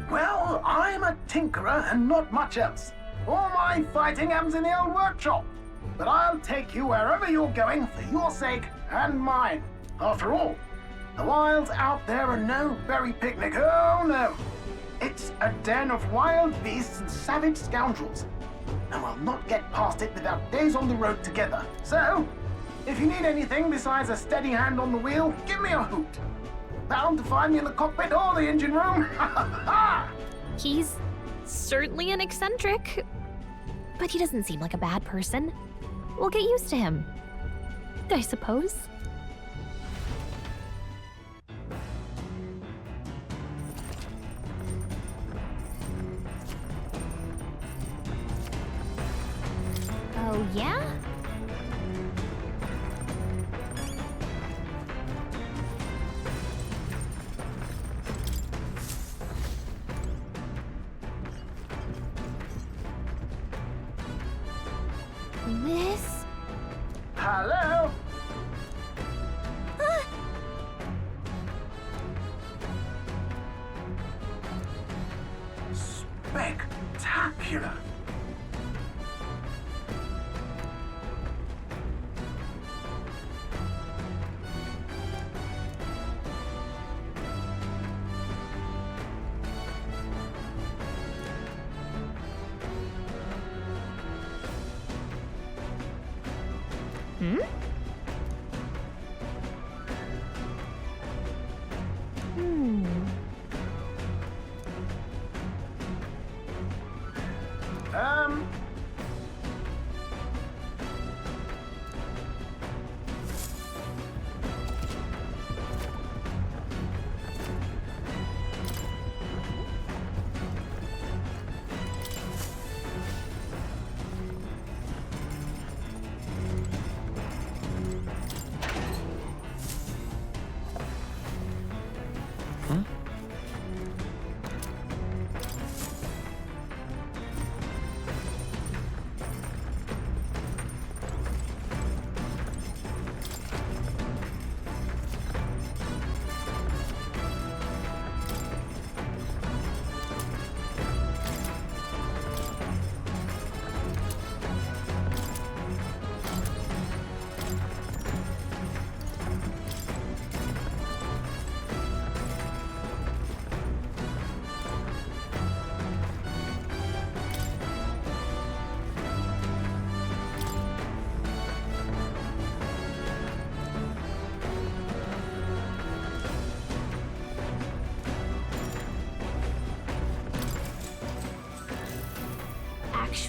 Well, I'm a tinkerer and not much else. All my fighting happens in the old workshop. But I'll take you wherever you're going for your sake and mine. After all, the wilds out there are no berry picnic. Oh no. It's a den of wild beasts and savage scoundrels. And we'll not get past it without days on the road together. So, if you need anything besides a steady hand on the wheel, give me a hoot. Bound to find me in the cockpit or the engine room. He's certainly an eccentric, but he doesn't seem like a bad person. We'll get used to him, I suppose. Oh, yeah? This? Hello? Spectacular. Hmm?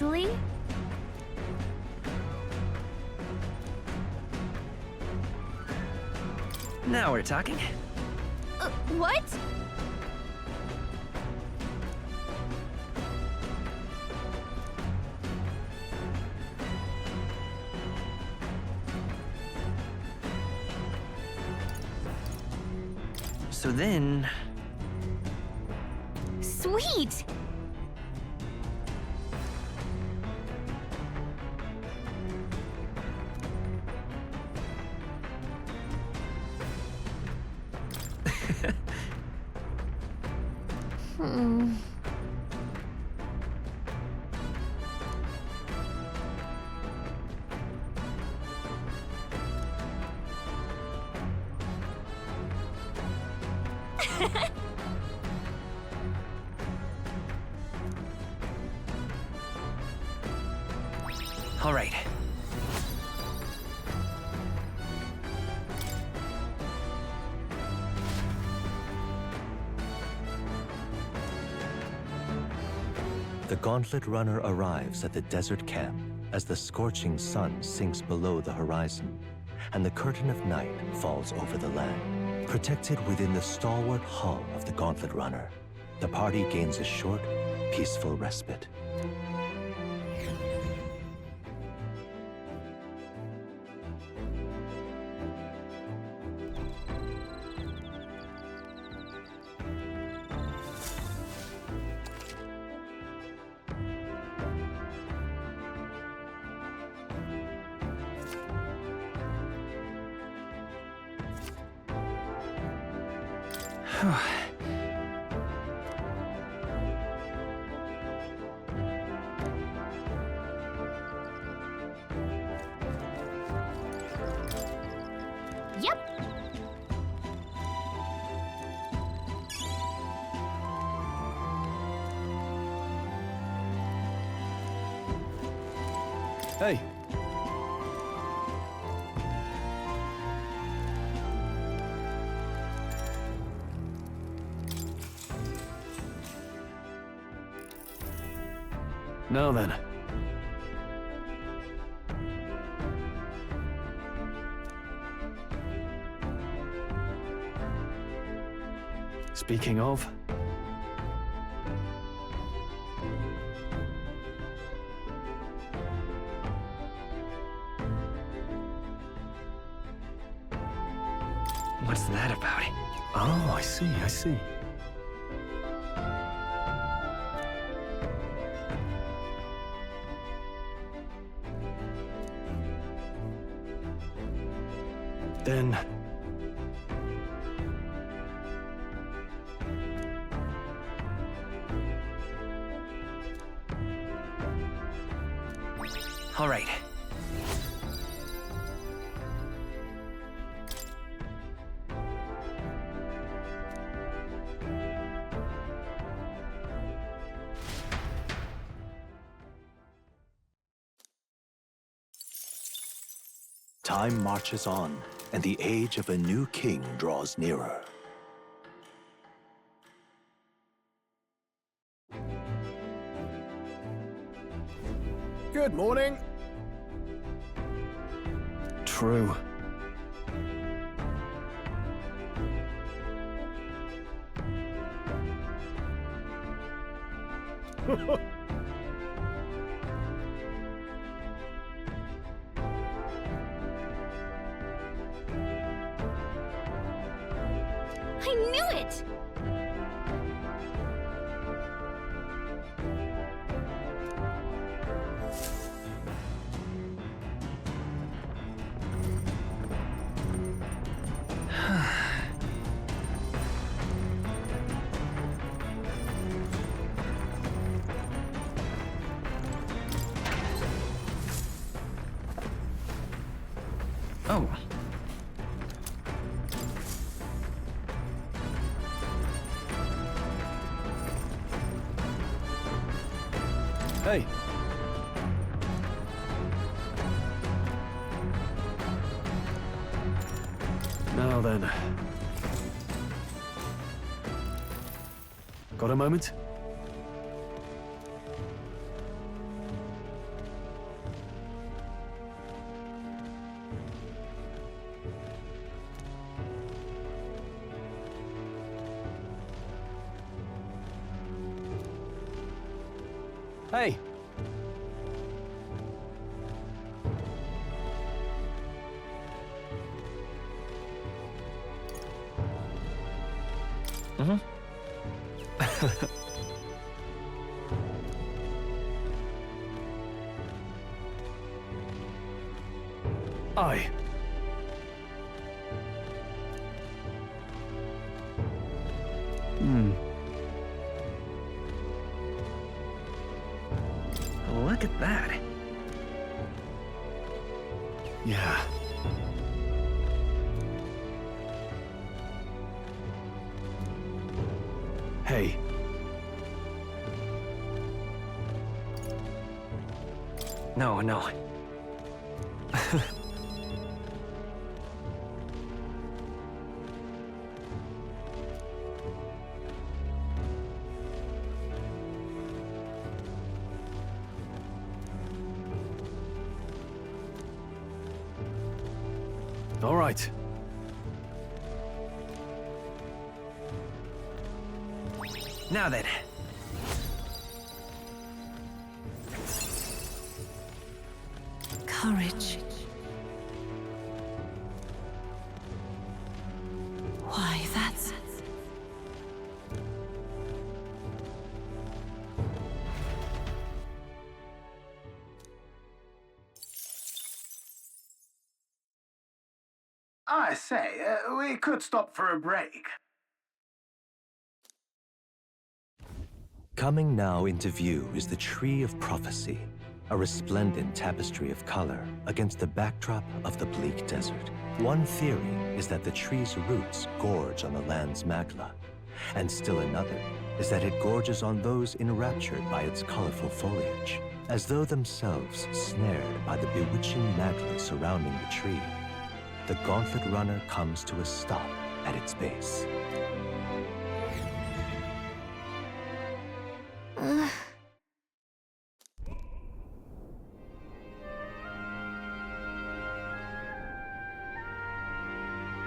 Actually? Now we're talking. What? So then... Sweet! Hmm. All right. The Gauntlet Runner arrives at the desert camp as the scorching sun sinks below the horizon, and the curtain of night falls over the land. Protected within the stalwart hull of the Gauntlet Runner, the party gains a short, peaceful respite. Yep. Hey. Now then. Speaking of... What's that about? Oh, I see, I see. Then... All right. Time marches on, and the age of a new king draws nearer. Good morning. True. I knew it! Oh. Hey. Now then. Got a moment? Hey! Mm-hmm. Aye. Look at that. Yeah. Hey. No, no. All right. Now then. Courage. Why, that's... I say, we could stop for a break. Coming now into view is the Tree of Prophecy, a resplendent tapestry of color against the backdrop of the bleak desert. One theory is that the tree's roots gorge on the land's magla, and still another is that it gorges on those enraptured by its colorful foliage, as though themselves snared by the bewitching magla surrounding the tree. The Gauntlet Runner comes to a stop at its base.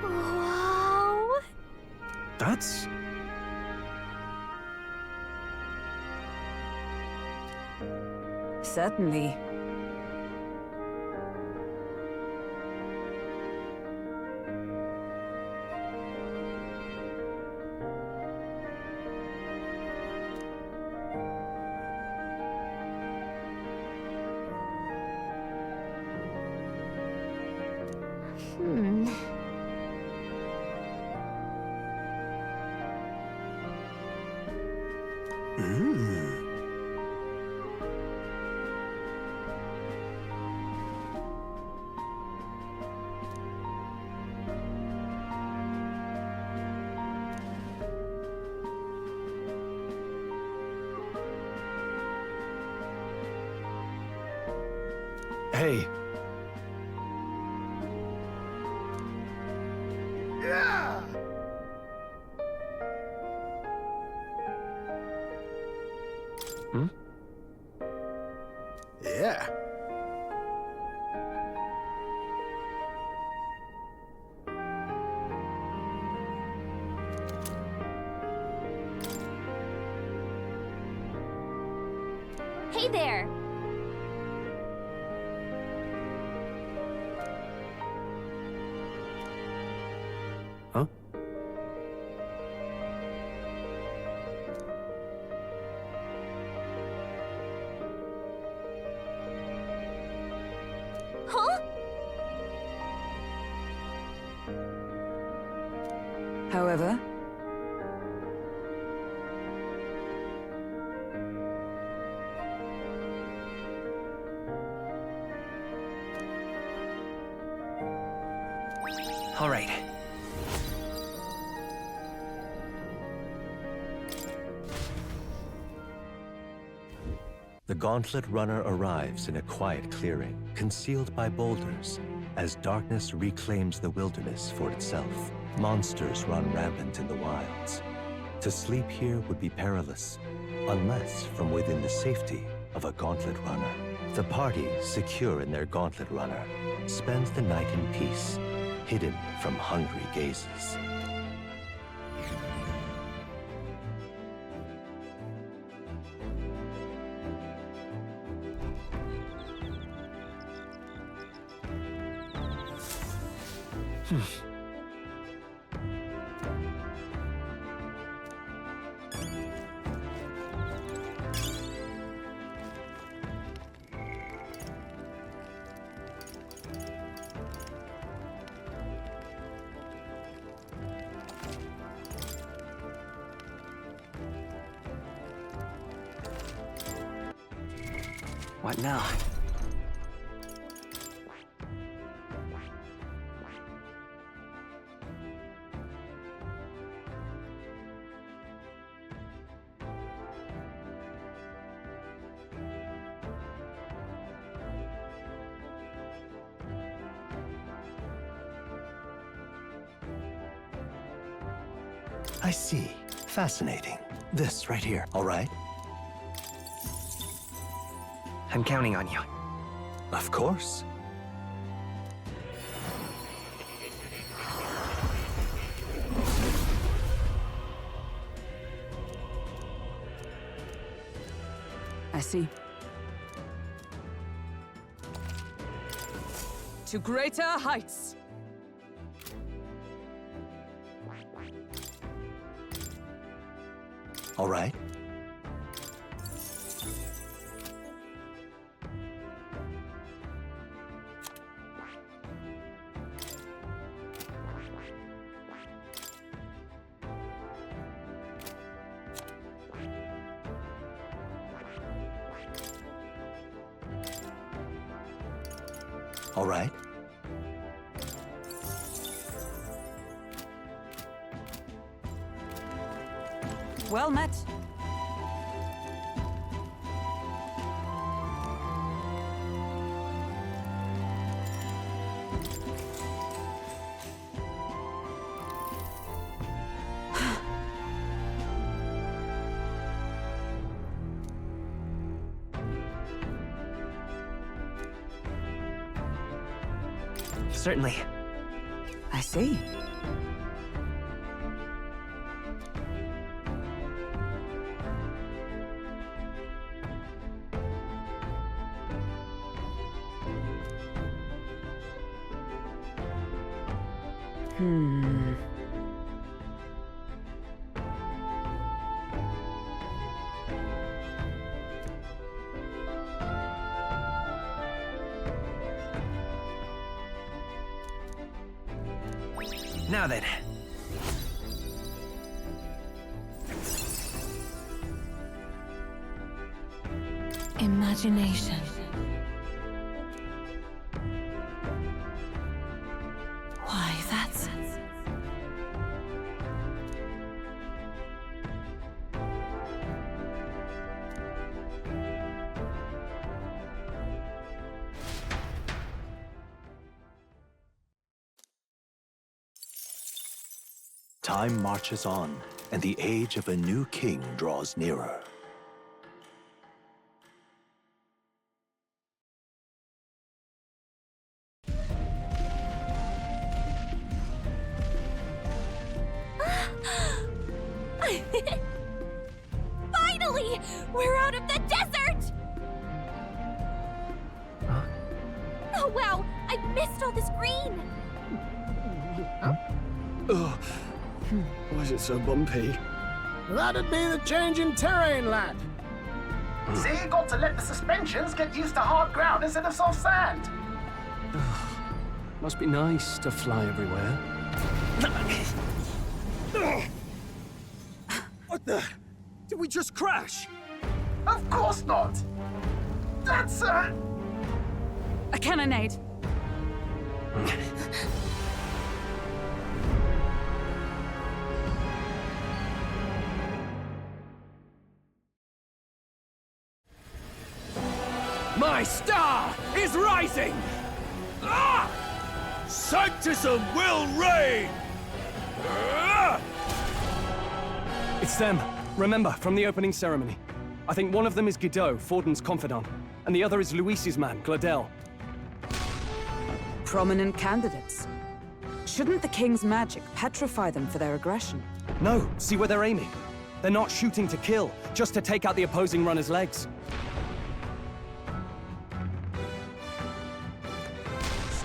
Wow. That's... Certainly. Hey. Yeah! Hmm? Yeah. Hey there! Huh? Huh? However, All right. The Gauntlet Runner arrives in a quiet clearing, concealed by boulders, as darkness reclaims the wilderness for itself. Monsters run rampant in the wilds. To sleep here would be perilous, unless from within the safety of a Gauntlet Runner. The party, secure in their Gauntlet Runner, spends the night in peace, hidden from hungry gazes. What now? I see. Fascinating. This right here, all right? I'm counting on you. Of course. I see. To greater heights! All right. All right. Well met. Certainly. I see. Now then. Imagination. Why, that's... Time marches on, and the age of a new king draws nearer. Finally! We're out of the desert! Huh? Oh wow! I missed all this green! Ugh. Why is it so bumpy? That'd be the change in terrain, lad. See, you got to let the suspensions get used to hard ground instead of soft sand. Must be nice to fly everywhere. What the? Did we just crash? Of course not. That's a cannonade. My star is rising! Ah! Sanctism will reign! Ah! It's them. Remember, from the opening ceremony. I think one of them is Gideaux, Forden's confidant, and the other is Luis's man, Gladel. Prominent candidates. Shouldn't the king's magic petrify them for their aggression? No, see where they're aiming. They're not shooting to kill, just to take out the opposing runner's legs.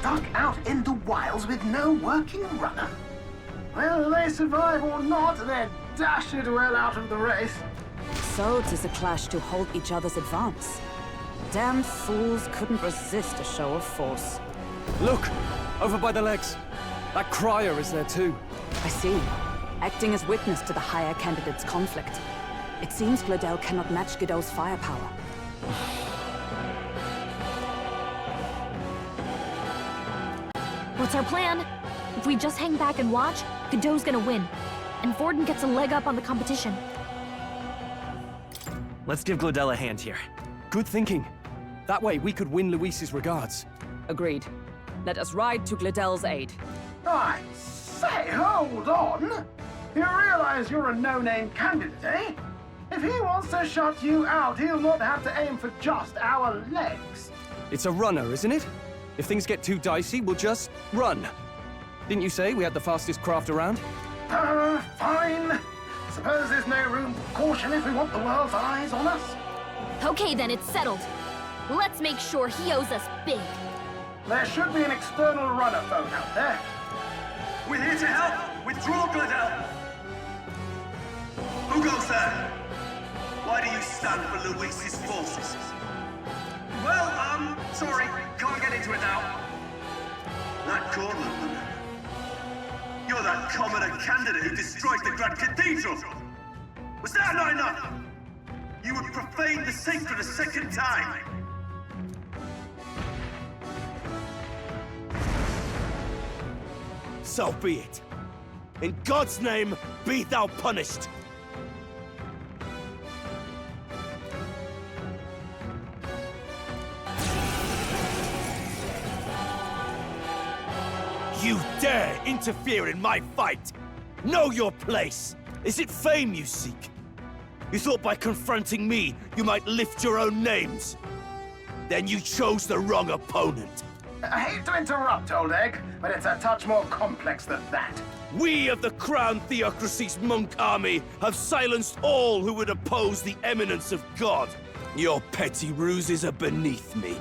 stuck out in the wilds with no working runner. Whether they survive or not, they're dashed well out of the race. So 'tis a clash to halt each other's advance. Damned fools couldn't resist a show of force. Look! Over by the legs. That crier is there too. I see. Acting as witness to the higher candidate's conflict. It seems Gideaux cannot match Gideaux's firepower. What's our plan? If we just hang back and watch, Gideaux's gonna win. And Forden gets a leg up on the competition. Let's give Gideaux a hand here. Good thinking. That way we could win Luis's regards. Agreed. Let us ride to Gledell's aid. I say, hold on! You realize you're a no-name candidate, eh? If he wants to shut you out, he'll not have to aim for just our legs. It's a runner, isn't it? If things get too dicey, we'll just run. Didn't you say we had the fastest craft around? Fine. Suppose there's no room for caution if we want the world's eyes on us. Okay then, it's settled. Let's make sure he owes us big. There should be an external runner phone out there. We're here to help! Withdraw, Gideaux! Who goes there? Why do you stand for Luis's forces? Well, sorry, can't get into it now. That Gauntlet. You're that commoner candidate who destroyed the Grand Cathedral! Was that not enough? You would profane the sacred a second time! So be it. In God's name, be thou punished. You dare interfere in my fight! Know your place! Is it fame you seek? You thought by confronting me, you might lift your own names? Then you chose the wrong opponent. I hate to interrupt, old egg, but it's a touch more complex than that. We of the Crown Theocracy's monk army have silenced all who would oppose the eminence of God. Your petty ruses are beneath me.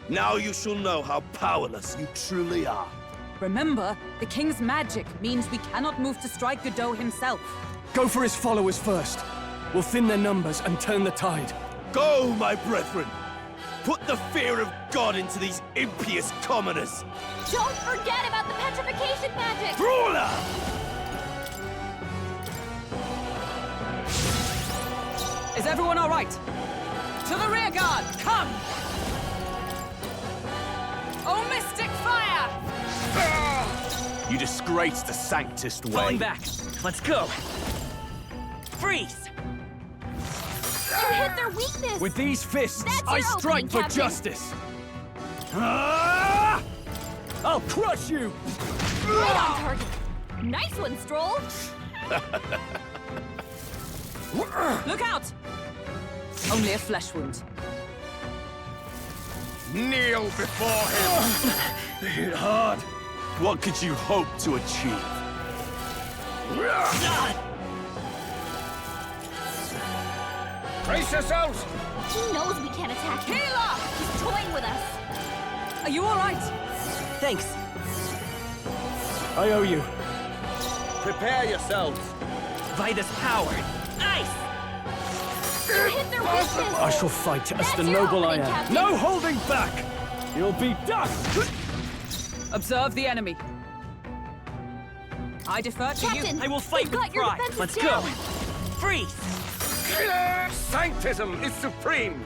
Now you shall know how powerless you truly are. Remember, the king's magic means we cannot move to strike Gideaux himself. Go for his followers first. We'll thin their numbers and turn the tide. Go, my brethren! Put the fear of God into these impious commoners! Don't forget about the petrification magic! Brawler! Is everyone all right? To the rear guard, come! Oh, mystic fire! You disgraced the Sanctist way. Falling back. Let's go. Freeze! You hit their weakness! With these fists, That's I your strike opening, for Captain. justice! Ah! I'll crush you! Right on target! Nice one, Stroll! Look out! Only a flesh wound. Kneel before him! They hit hard. What could you hope to achieve? Brace yourselves! He knows we can't attack him. Healer! He's toying with us. Are you all right? Thanks. I owe you. Prepare yourselves. Vitus power. Ice! You hit their weakness! I shall fight as That's the your noble I opening, am. Captain. No holding back! You'll be dust! Observe the enemy. I defer to Captain, you. I will fight we've with got your pride. defenses Let's down. go. Freeze! Sanctism is supreme!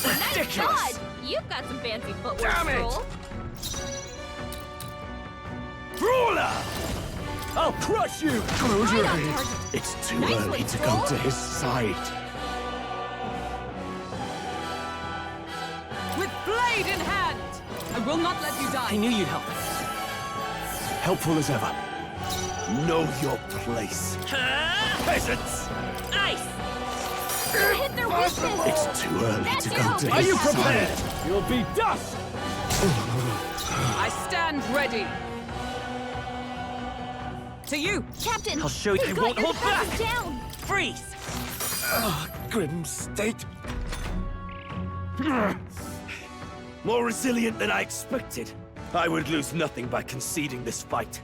Nice God! You've got some fancy footwork, Damn it! Stroll. Brawler! I'll crush you! Close Right your on eyes. target. It's too Nice early one, to Stroll. go to his side. With blade in hand! I will not let you die. I knew you'd help. Helpful as ever. Know your place. Peasants! Ice! You hit their weakness! It's too early That's to your go to opening. Are his you side. prepared? You'll be dust! I stand ready. To you! Captain, I'll show you. we've I got won't your hold back. defenses down. Freeze! grim state. More resilient than I expected. I would lose nothing by conceding this fight.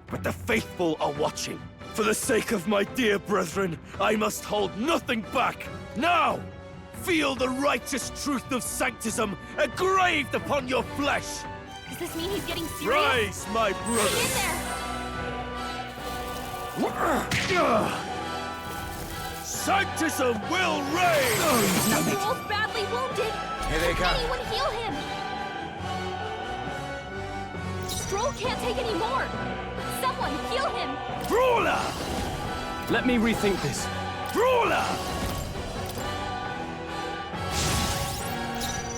But the faithful are watching. For the sake of my dear brethren, I must hold nothing back. Now! Feel the righteous truth of sanctism engraved upon your flesh! Does this mean he's getting serious? Rise, my brother! Sanctism will reign! Stroll's badly wounded! Here they come. Anyone heal him! Stroll can't take any more! Someone heal him! Brawler! Let me rethink this. Brawler!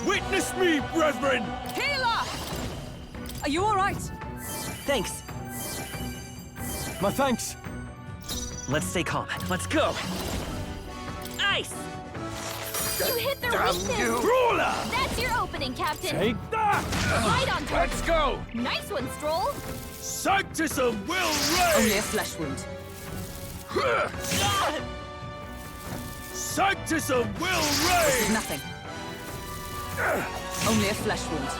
Witness me, brethren! Healer! Are you all right? Thanks. My thanks. Let's stay calm. Let's go. Ice! You hit their weakness! Brawler! That's your opening, Captain! Take that! Right on target! Let's go! Nice one, Stroll! Sanctism will Only reign! a flesh wound. Sanctism will This is reign! nothing. Only a flesh wound.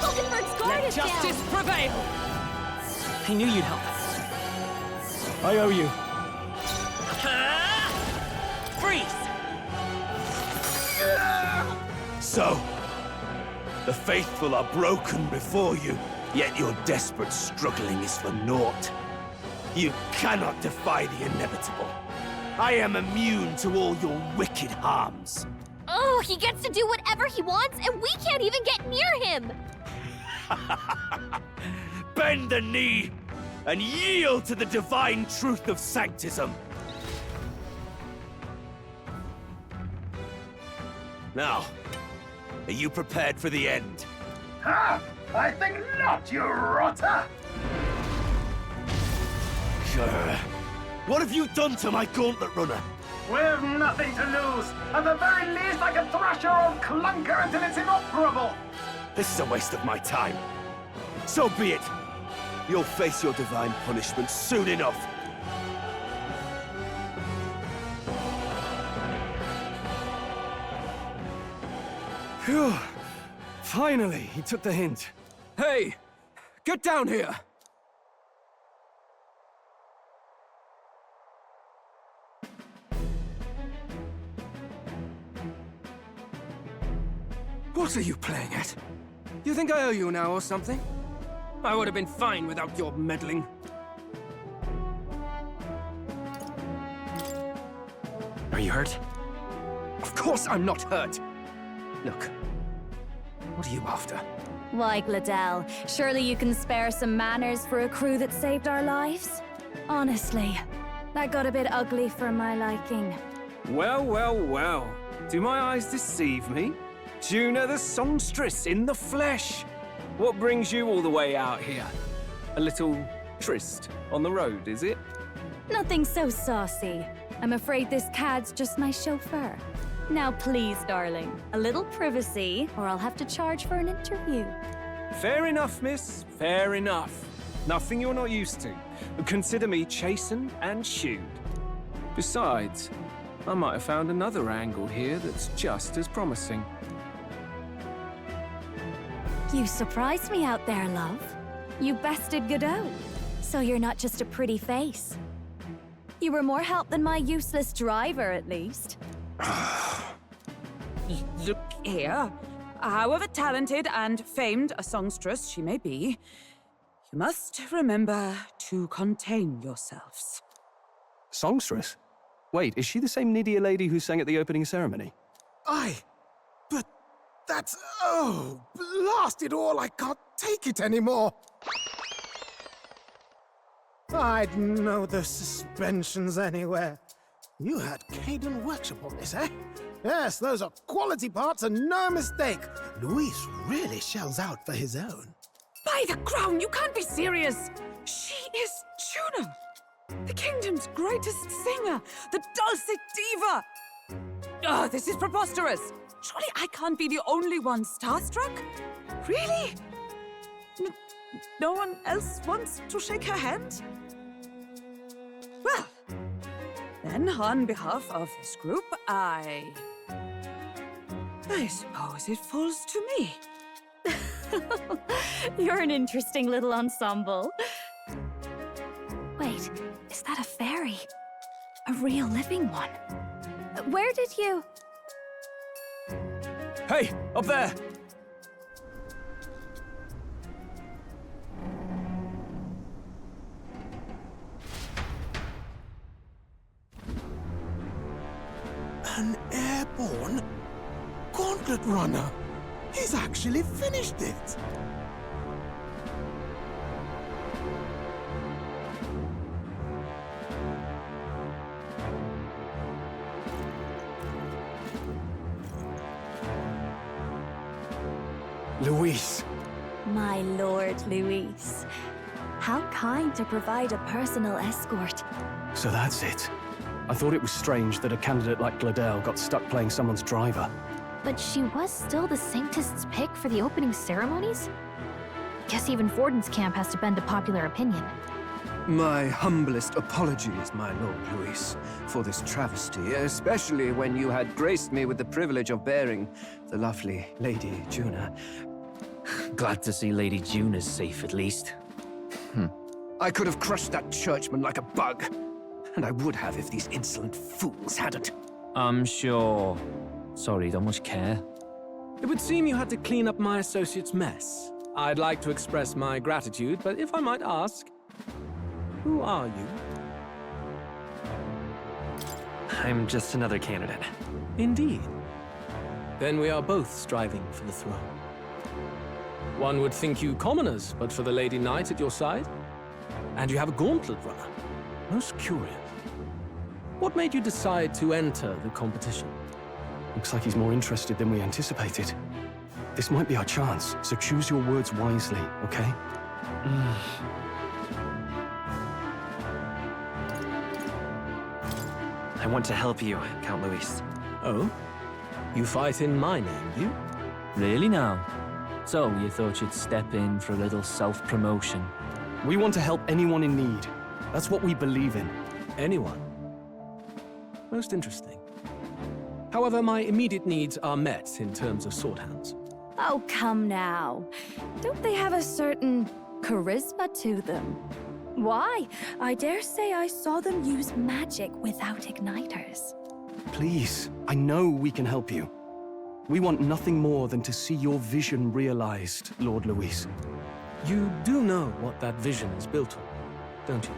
Hulkenberg's guard Let is justice down! prevail! I knew you'd help. I owe you. Freeze! So, the faithful are broken before you, yet your desperate struggling is for naught. You cannot defy the inevitable. I am immune to all your wicked harms. Oh, he gets to do whatever he wants, and we can't even get near him! Bend the knee and yield to the divine truth of sanctism. Now, are you prepared for the end? Ha! I think not, you rotter! What have you done to my Gauntlet Runner? We've nothing to lose. At the very least, I can thrash your old clunker until it's inoperable. This is a waste of my time. So be it. You'll face your divine punishment soon enough. Phew. Finally, he took the hint. Hey! Get down here! What are you playing at? You think I owe you now or something? I would have been fine without your meddling. Are you hurt? Of course I'm not hurt! Look, what are you after? Why, Gideaux, surely you can spare some manners for a crew that saved our lives? Honestly, that got a bit ugly for my liking. Well, well, well. Do my eyes deceive me? Juna the songstress in the flesh. What brings you all the way out here? A little tryst on the road, is it? Nothing so saucy. I'm afraid this cad's just my chauffeur. Now please, darling, a little privacy, or I'll have to charge for an interview. Fair enough, miss. Fair enough. Nothing you're not used to. Consider me chastened and shooed. Besides, I might have found another angle here that's just as promising. You surprised me out there, love. You bested Gideaux. So you're not just a pretty face. You were more help than my useless driver, at least. Look here. However talented and famed a songstress she may be, you must remember to contain yourselves. Songstress? Wait, is she the same Nidia lady who sang at the opening ceremony? Aye, but that's... oh, blast it all, I can't take it anymore. I'd know the suspensions anywhere. You had Caden workshop on this, eh? Yes, those are quality parts and no mistake. Luis really shells out for his own. By the crown, you can't be serious! She is Juna, the kingdom's greatest singer, the dulcet diva! Oh, this is preposterous! Surely I can't be the only one starstruck? Really? No one else wants to shake her hand? Well, Then, on behalf of this group, I suppose it falls to me. You're an interesting little ensemble. Wait, is that a fairy? A real living one? Where did you... Hey, up there! An airborne Gauntlet Runner. He's actually finished it. Luis. My lord, Luis. How kind to provide a personal escort. So that's it. I thought it was strange that a candidate like Gideaux got stuck playing someone's driver. But she was still the Sanctist's pick for the opening ceremonies? Guess even Forden's camp has to bend to popular opinion. My humblest apologies, my Lord Luis, for this travesty, especially when you had graced me with the privilege of bearing the lovely Lady Juna. Glad to see Lady Juna's safe, at least. I could have crushed that churchman like a bug. And I would have if these insolent fools hadn't. I'm sure. Sorry, don't much care. It would seem you had to clean up my associate's mess. I'd like to express my gratitude, but if I might ask, who are you? I'm just another candidate. Indeed. Then we are both striving for the throne. One would think you commoners, but for the Lady Knight at your side. And you have a Gauntlet Runner. Most curious. What made you decide to enter the competition? Looks like he's more interested than we anticipated. This might be our chance, so choose your words wisely, okay? I want to help you, Count Luis. Oh? You fight in my name, do you? Really now? So, you thought you'd step in for a little self-promotion? We want to help anyone in need. That's what we believe in. Anyone? Most interesting. However, my immediate needs are met in terms of swordhands. Oh, come now. Don't they have a certain charisma to them? Why? I dare say I saw them use magic without igniters. Please, I know we can help you. We want nothing more than to see your vision realized, Lord Luis. You do know what that vision is built on, don't you?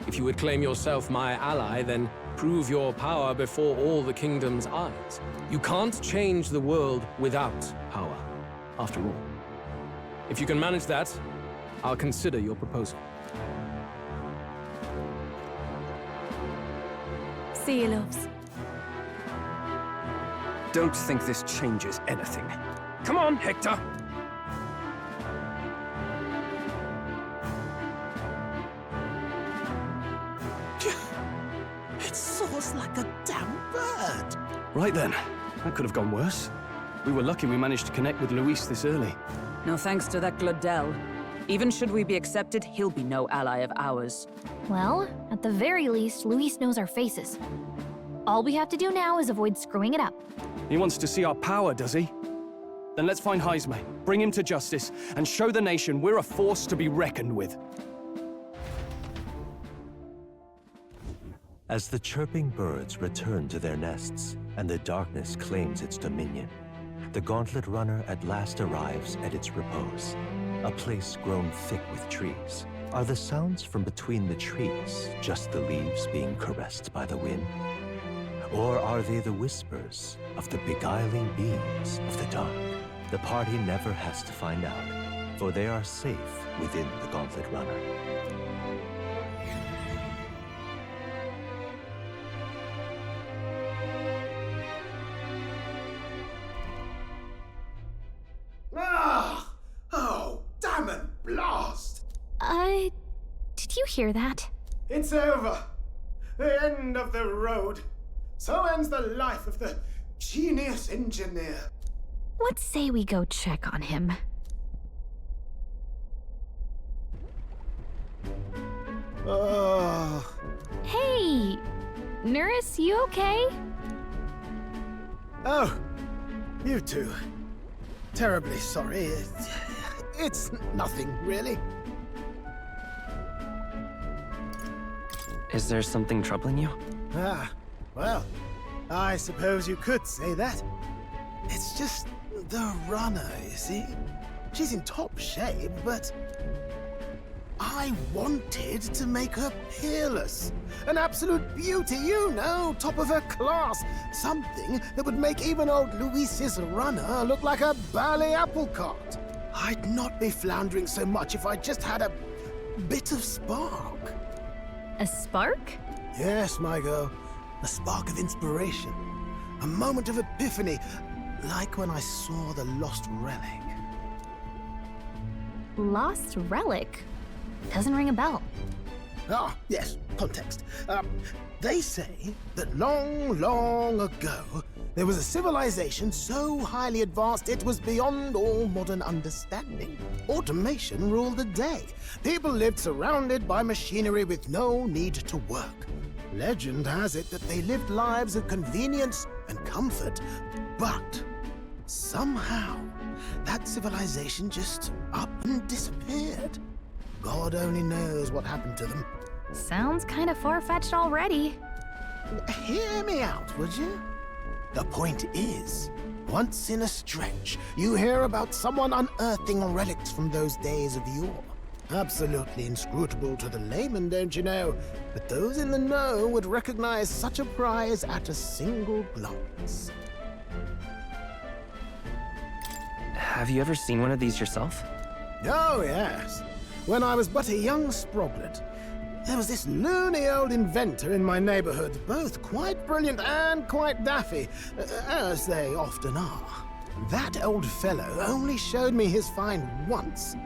If you would claim yourself my ally, then prove your power before all the kingdom's eyes. You can't change the world without power, after all. If you can manage that, I'll consider your proposal. See you, loves. Don't think this changes anything. Come on, Hector! It soars like a damn bird. Right then, that could have gone worse. We were lucky we managed to connect with Luis this early. No thanks to that Gideaux. Even should we be accepted, he'll be no ally of ours. Well, at the very least, Luis knows our faces. All we have to do now is avoid screwing it up. He wants to see our power, does he? Then let's find Heisme, bring him to justice, and show the nation we're a force to be reckoned with. As the chirping birds return to their nests and the darkness claims its dominion, the Gauntlet Runner at last arrives at its repose, a place grown thick with trees. Are the sounds from between the trees just the leaves being caressed by the wind? Or are they the whispers of the beguiling beings of the dark? The party never has to find out, for they are safe within the Gauntlet Runner. Ah! Oh, damn and blast! Did you hear that? It's over. The end of the road. So ends the life of the genius engineer. Let's say we go check on him. Oh. Hey, Nurse, you okay? Oh, you two. Terribly sorry. It's nothing, really. Is there something troubling you? Ah, well, I suppose you could say that. It's just the runner, you see? She's in top shape, but I wanted to make her peerless. An absolute beauty, you know, top of her class. Something that would make even old Luis's runner look like a ballet apple cart. I'd not be floundering so much if I just had a bit of spark. A spark? Yes, my girl. A spark of inspiration. A moment of epiphany, like when I saw the lost relic. Lost relic? Doesn't ring a bell. Ah, yes, context. They say that long, long ago, there was a civilization so highly advanced it was beyond all modern understanding. Automation ruled the day. People lived surrounded by machinery with no need to work. Legend has it that they lived lives of convenience and comfort, but somehow that civilization just up and disappeared. God only knows what happened to them. Sounds kind of far-fetched already. Hear me out, would you? The point is, once in a stretch, you hear about someone unearthing relics from those days of yore. Absolutely inscrutable to the layman, don't you know? But those in the know would recognize such a prize at a single glance. Have you ever seen one of these yourself? Oh, yes. When I was but a young sproglet, there was this loony old inventor in my neighborhood, both quite brilliant and quite daffy, as they often are. That old fellow only showed me his find once,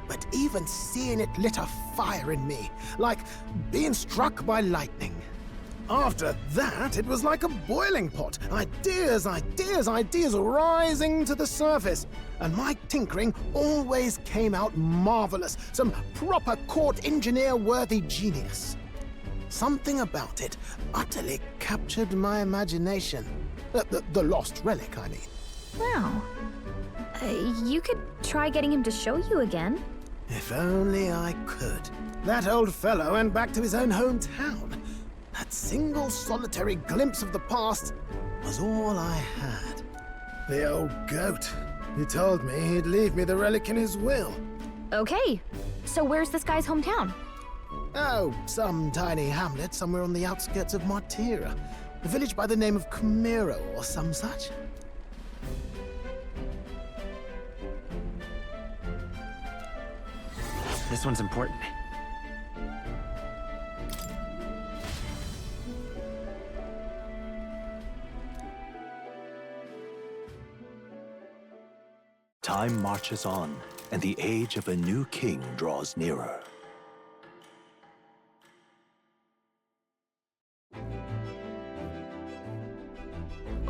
but even seeing it lit a fire in me, like being struck by lightning. After that, it was like a boiling pot. Ideas, ideas, ideas rising to the surface. And my tinkering always came out marvelous. Some proper court engineer-worthy genius. Something about it utterly captured my imagination. The lost relic, I mean. Wow. You could try getting him to show you again. If only I could. That old fellow went back to his own hometown. That single solitary glimpse of the past was all I had. The old goat. He told me he'd leave me the relic in his will. Okay, so where's this guy's hometown? Oh, some tiny hamlet somewhere on the outskirts of Martira. A village by the name of Camiro or some such. This one's important. Time marches on, and the age of a new king draws nearer.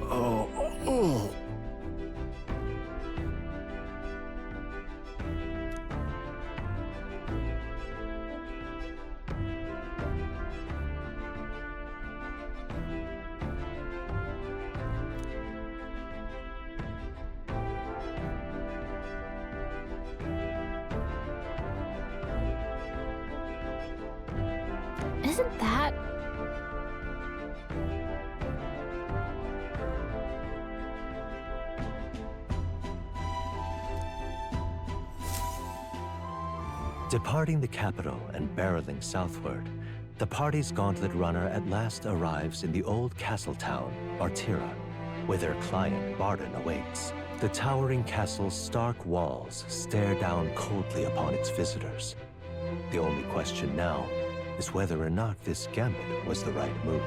Oh. Isn't that... Departing the capital and barreling southward, the party's Gauntlet Runner at last arrives in the old castle town, Martira, where their client Barden awaits. The towering castle's stark walls stare down coldly upon its visitors. The only question now is whether or not this gambit was the right move.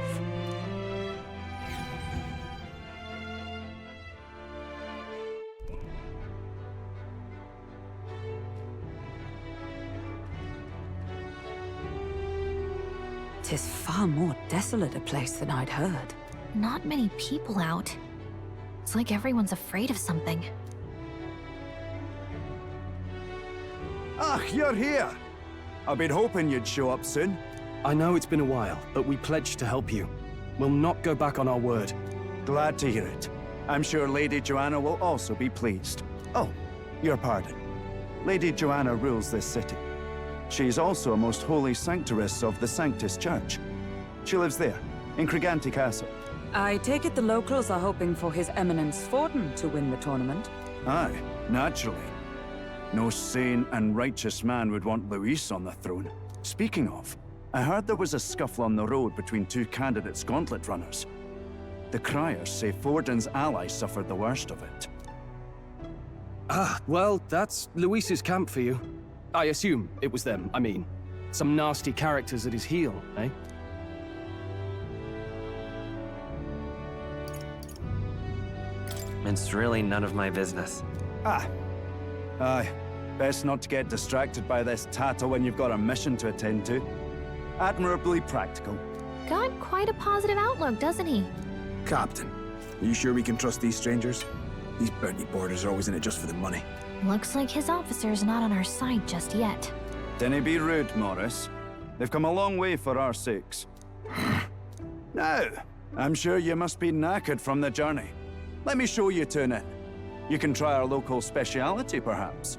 Tis far more desolate a place than I'd heard. Not many people out. It's like everyone's afraid of something. Ah, you're here! I've been hoping you'd show up soon. I know it's been a while, but we pledged to help you. We'll not go back on our word. Glad to hear it. I'm sure Lady Joanna will also be pleased. Oh, your pardon. Lady Joanna rules this city. She's also a most holy sanctoress of the Sanctus Church. She lives there, in Criganti Castle. I take it the locals are hoping for His Eminence Forden to win the tournament? Aye, naturally. No sane and righteous man would want Luis on the throne. Speaking of, I heard there was a scuffle on the road between two candidates Gauntlet Runners. The criers say Forden's ally suffered the worst of it. Ah, well, that's Luis's camp for you. I assume it was them, I mean. Some nasty characters at his heel, eh? It's really none of my business. Aye. Best not to get distracted by this tattle when you've got a mission to attend to. Admirably practical. Got quite a positive outlook, doesn't he? Captain, are you sure we can trust these strangers? These bounty boarders are always in it just for the money. Looks like his officer's not on our side just yet. Dinna be rude, Morris. They've come a long way for our sakes. Now, I'm sure you must be knackered from the journey. Let me show you to an inn. You can try our local speciality, perhaps.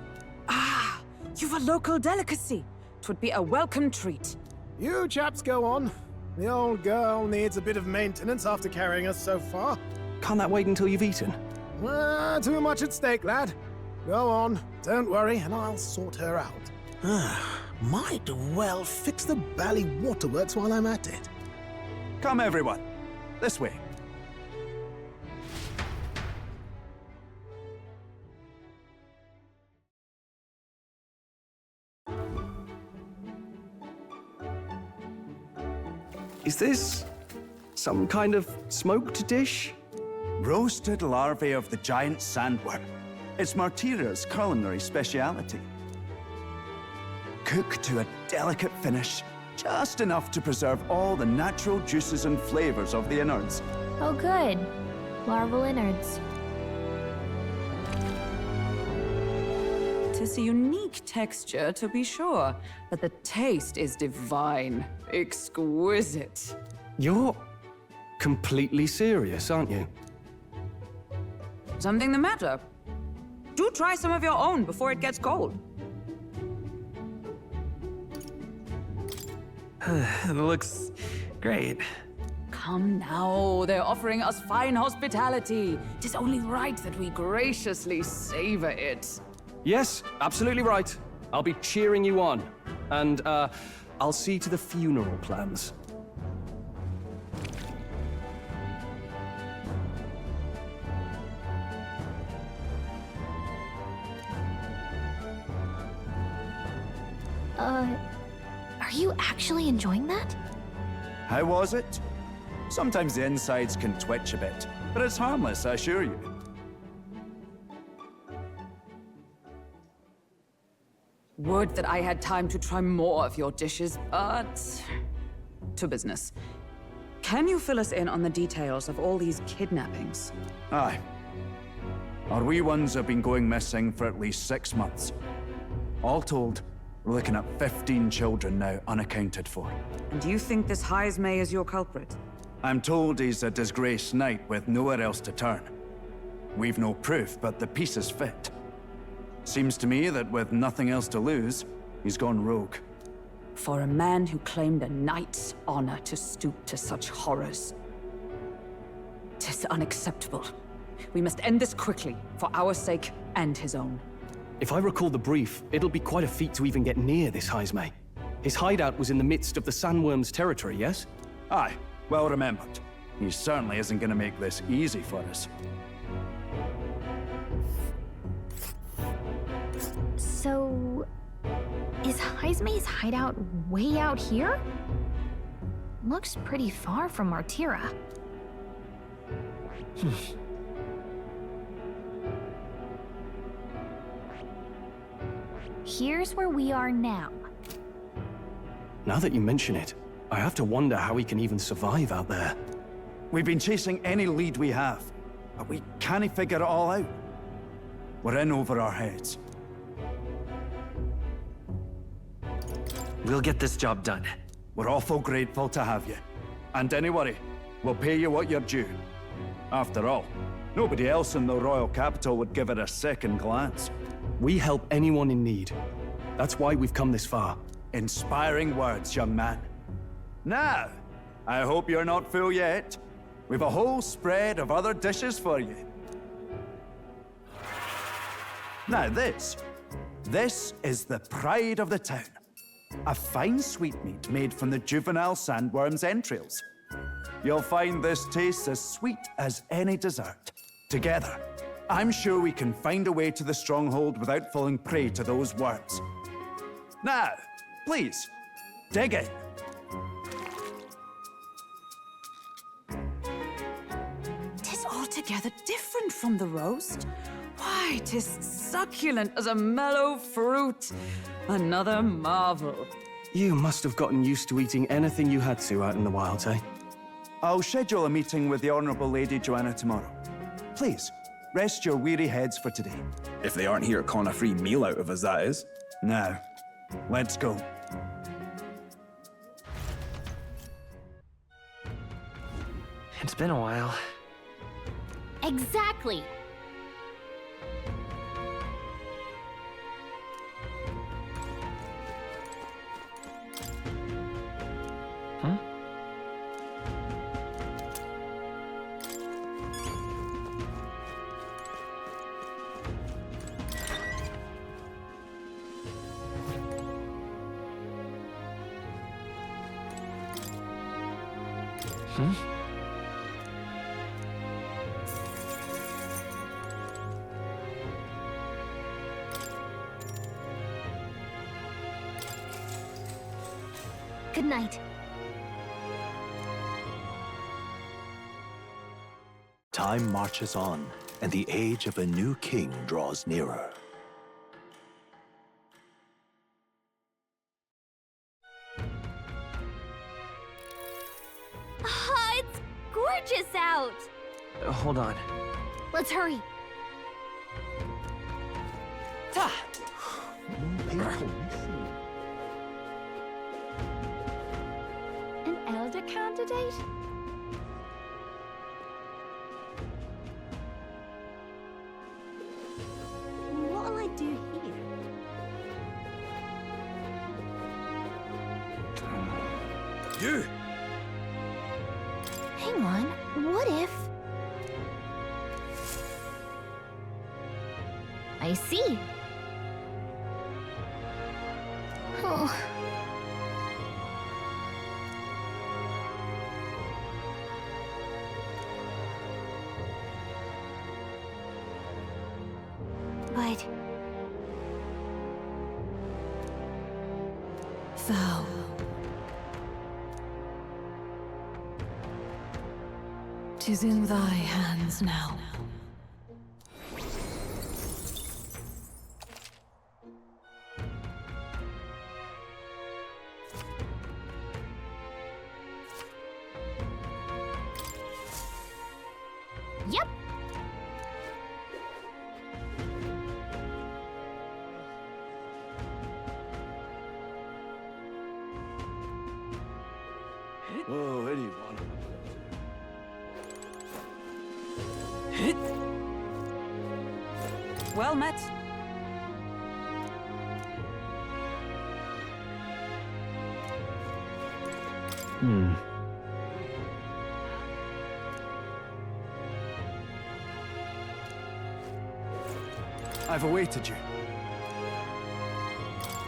Ah, you've a local delicacy. 'Twould be a welcome treat. You chaps go on. The old girl needs a bit of maintenance after carrying us so far. Can't that wait until you've eaten? Too much at stake, lad. Go on, don't worry, and I'll sort her out. Might well fix the Bally Waterworks while I'm at it. Come, everyone. This way. Is this some kind of smoked dish? Roasted larvae of the giant sandworm. It's Martira's culinary speciality. Cooked to a delicate finish, just enough to preserve all the natural juices and flavors of the innards. Oh good. Larval innards. Tis a unique texture, to be sure, but the taste is divine. Exquisite. You're completely serious, aren't you? Something the matter? Do try some of your own before it gets cold. It looks great. Come now, they're offering us fine hospitality. 'Tis only right that we graciously savor it. Yes, absolutely right. I'll be cheering you on. And, I'll see to the funeral plans. Are you actually enjoying that? How was it? Sometimes the insides can twitch a bit, but it's harmless, I assure you. Would that I had time to try more of your dishes, but... to business. Can you fill us in on the details of all these kidnappings? Aye. Our wee ones have been going missing for at least 6 months. All told, we're looking at 15 children now unaccounted for. And do you think this Heismay is your culprit? I'm told he's a disgraced knight with nowhere else to turn. We've no proof, but the pieces fit. Seems to me that with nothing else to lose, he's gone rogue. For a man who claimed a knight's honor to stoop to such horrors. 'Tis unacceptable. We must end this quickly, for our sake and his own. If I recall the brief, it'll be quite a feat to even get near this Heismay. His hideout was in the midst of the sandworm's territory, yes? Aye, well remembered. He certainly isn't going to make this easy for us. So... is Heismay's hideout way out here? Looks pretty far from Martira. Here's where we are now. Now that you mention it, I have to wonder how he can even survive out there. We've been chasing any lead we have, but we can't figure it all out. We're in over our heads. We'll get this job done. We're awful grateful to have you. And don't worry, We'll pay you what you're due. After all, nobody else in the royal capital would give it a second glance. We help anyone in need. That's why we've come this far. Inspiring words, young man. Now, I hope you're not full yet. We've a whole spread of other dishes for you. Now this is the pride of the town. A fine sweetmeat made from the juvenile sandworm's entrails. You'll find this tastes as sweet as any dessert. Together, I'm sure we can find a way to the stronghold without falling prey to those worms. Now, please, dig in. Tis altogether different from the roast. Why, 'tis succulent as a mellow fruit. Another marvel. You must have gotten used to eating anything you had to out in the wilds, eh? I'll schedule a meeting with the Honourable Lady Joanna tomorrow. Please, rest your weary heads for today. If they aren't here calling a free meal out of us, that is. Now, let's go. It's been a while. Exactly. Huh? Good night. Time marches on, and the age of a new king draws nearer. It's gorgeous out. Hold on. Let's hurry. An elder candidate? What'll I do here? You! Hang on, what if... I see. Oh. But... Thou... "'Tis in thy hands now." Yep. Oh, anyone. Well met. I've awaited you.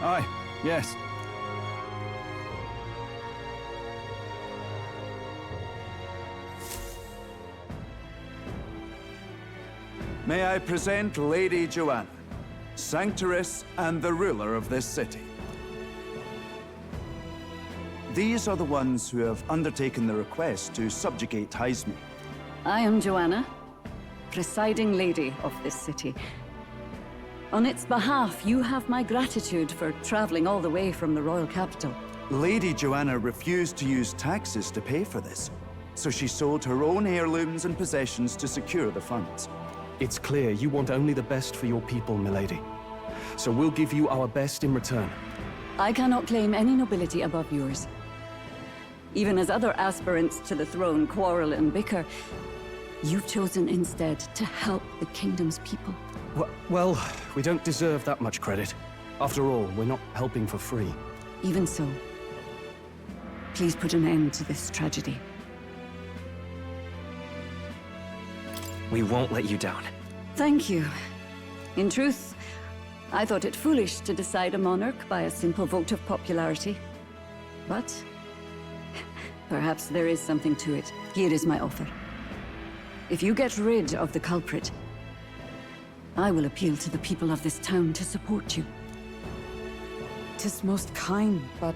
Aye, yes. May I present Lady Joanna, Sanctoress and the ruler of this city. These are the ones who have undertaken the request to subjugate Heisme. I am Joanna, presiding lady of this city. On its behalf, you have my gratitude for traveling all the way from the royal capital. Lady Joanna refused to use taxes to pay for this, so she sold her own heirlooms and possessions to secure the funds. It's clear you want only the best for your people, milady. So we'll give you our best in return. I cannot claim any nobility above yours. Even as other aspirants to the throne quarrel and bicker, you've chosen instead to help the kingdom's people. Well, we don't deserve that much credit. After all, we're not helping for free. Even so, please put an end to this tragedy. We won't let you down. Thank you. In truth, I thought it foolish to decide a monarch by a simple vote of popularity. But perhaps there is something to it. Here is my offer. If you get rid of the culprit, I will appeal to the people of this town to support you. 'Tis most kind, but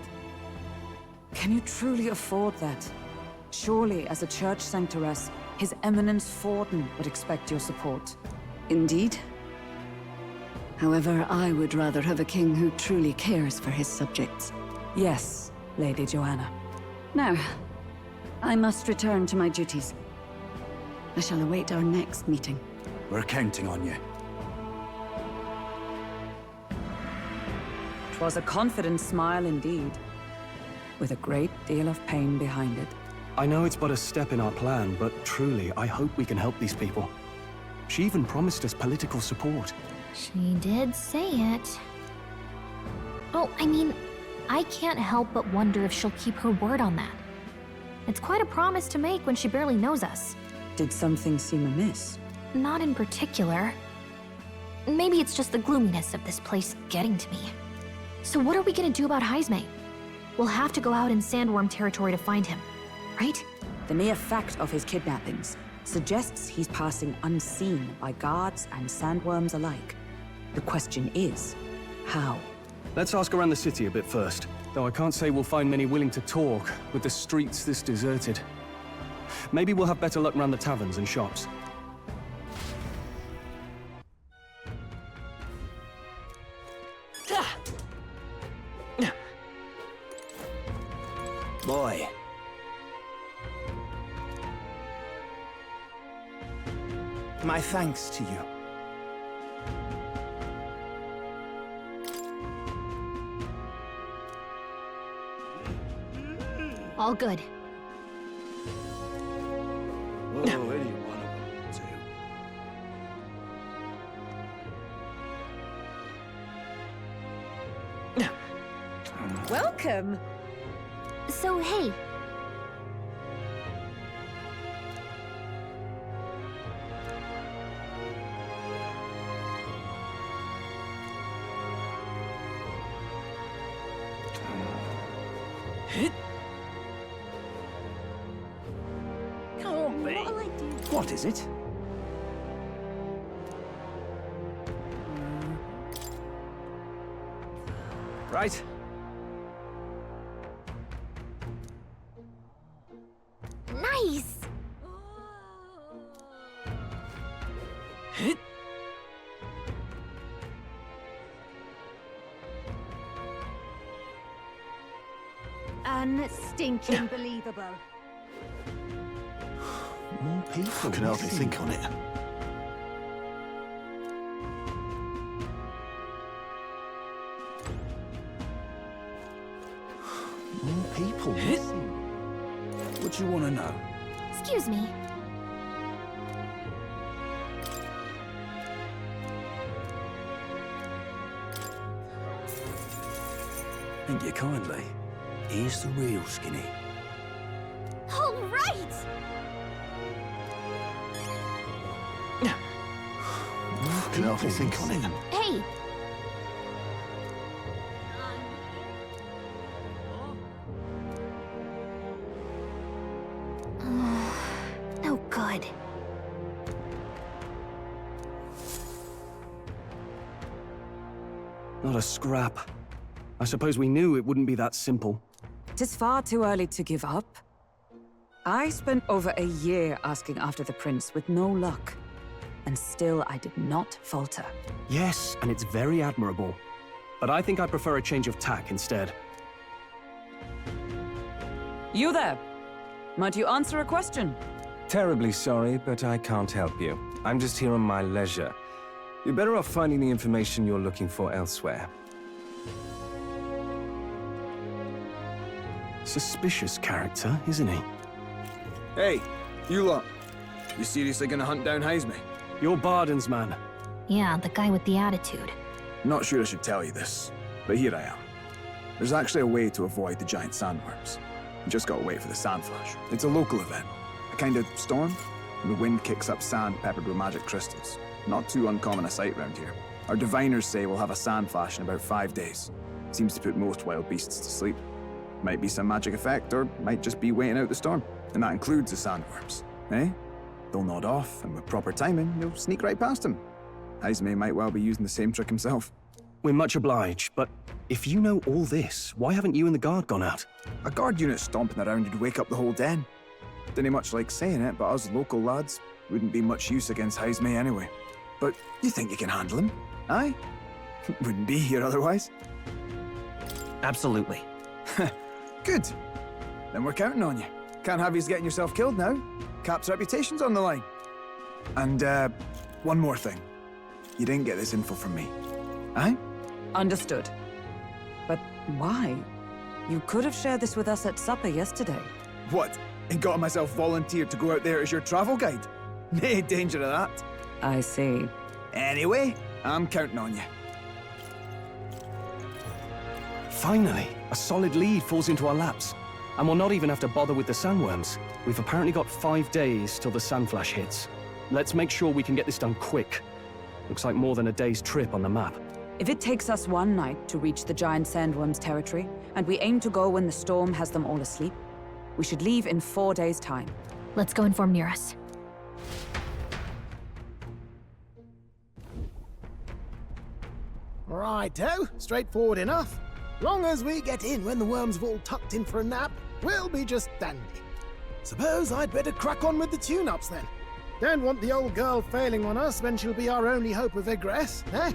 can you truly afford that? Surely, as a church sanctoress, His Eminence Forden would expect your support. Indeed. However, I would rather have a king who truly cares for his subjects. Yes, Lady Joanna. Now, I must return to my duties. I shall await our next meeting. We're counting on you. 'Twas a confident smile indeed, with a great deal of pain behind it. I know it's but a step in our plan, but truly, I hope we can help these people. She even promised us political support. She did say it. Oh, I mean, I can't help but wonder if she'll keep her word on that. It's quite a promise to make when she barely knows us. Did something seem amiss? Not in particular. Maybe it's just the gloominess of this place getting to me. So what are we gonna do about Heismay? We'll have to go out in Sandworm territory to find him, right? The mere fact of his kidnappings suggests he's passing unseen by guards and sandworms alike. The question is, how? Let's ask around the city a bit first. Though I can't say we'll find many willing to talk, with the streets this deserted. Maybe we'll have better luck around the taverns and shops. Boy. My thanks to you. All good. Oh, any one of them will do. Welcome. So, hey. Can't be. What is it? Right. Nice! Unstinking believable. More people. I can hardly think on it. More people. What do you want to know? Excuse me. Thank you kindly. Here's the real skinny. All right! I can hardly think on it. Hey! No good. Not a scrap. I suppose we knew it wouldn't be that simple. 'Tis far too early to give up. I spent over a year asking after the prince with no luck. And still I did not falter. Yes, and it's very admirable. But I think I prefer a change of tack instead. You there! Might you answer a question? Terribly sorry, but I can't help you. I'm just here on my leisure. You're better off finding the information you're looking for elsewhere. Suspicious character, isn't he? Hey, you lot. You seriously gonna hunt down Heisme? You're Barden's man. Yeah, the guy with the attitude. Not sure I should tell you this, but here I am. There's actually a way to avoid the giant sandworms. You just gotta wait for the sand flash. It's a local event. A kind of storm, and the wind kicks up sand peppered with magic crystals. Not too uncommon a sight round here. Our diviners say we'll have a sand flash in about 5 days. Seems to put most wild beasts to sleep. Might be some magic effect, or might just be waiting out the storm. And that includes the sandworms, eh? They'll nod off, and with proper timing, you'll sneak right past them. Heisme might well be using the same trick himself. We're much obliged, but if you know all this, why haven't you and the guard gone out? A guard unit stomping around would wake up the whole den. Didn't much like saying it, but us local lads wouldn't be much use against Heisme anyway. But you think you can handle him? Aye? Wouldn't be here otherwise. Absolutely. Good. Then we're counting on you. Can't have you getting yourself killed now. Cap's reputation's on the line. And, one more thing. You didn't get this info from me. Aye? Understood. But why? You could have shared this with us at supper yesterday. What? And got myself volunteered to go out there as your travel guide? Nay danger of that. I see. Anyway, I'm counting on you. Finally, a solid lead falls into our laps. And we'll not even have to bother with the sandworms. We've apparently got 5 days till the sandflash hits. Let's make sure we can get this done quick. Looks like more than a day's trip on the map. If it takes us one night to reach the giant sandworms' territory, and we aim to go when the storm has them all asleep, we should leave in 4 days' time. Let's go inform Nearest. Righto, straightforward enough. Long as we get in when the worms have all tucked in for a nap, we'll be just dandy. Suppose I'd better crack on with the tune-ups then. Don't want the old girl failing on us when she'll be our only hope of egress, eh?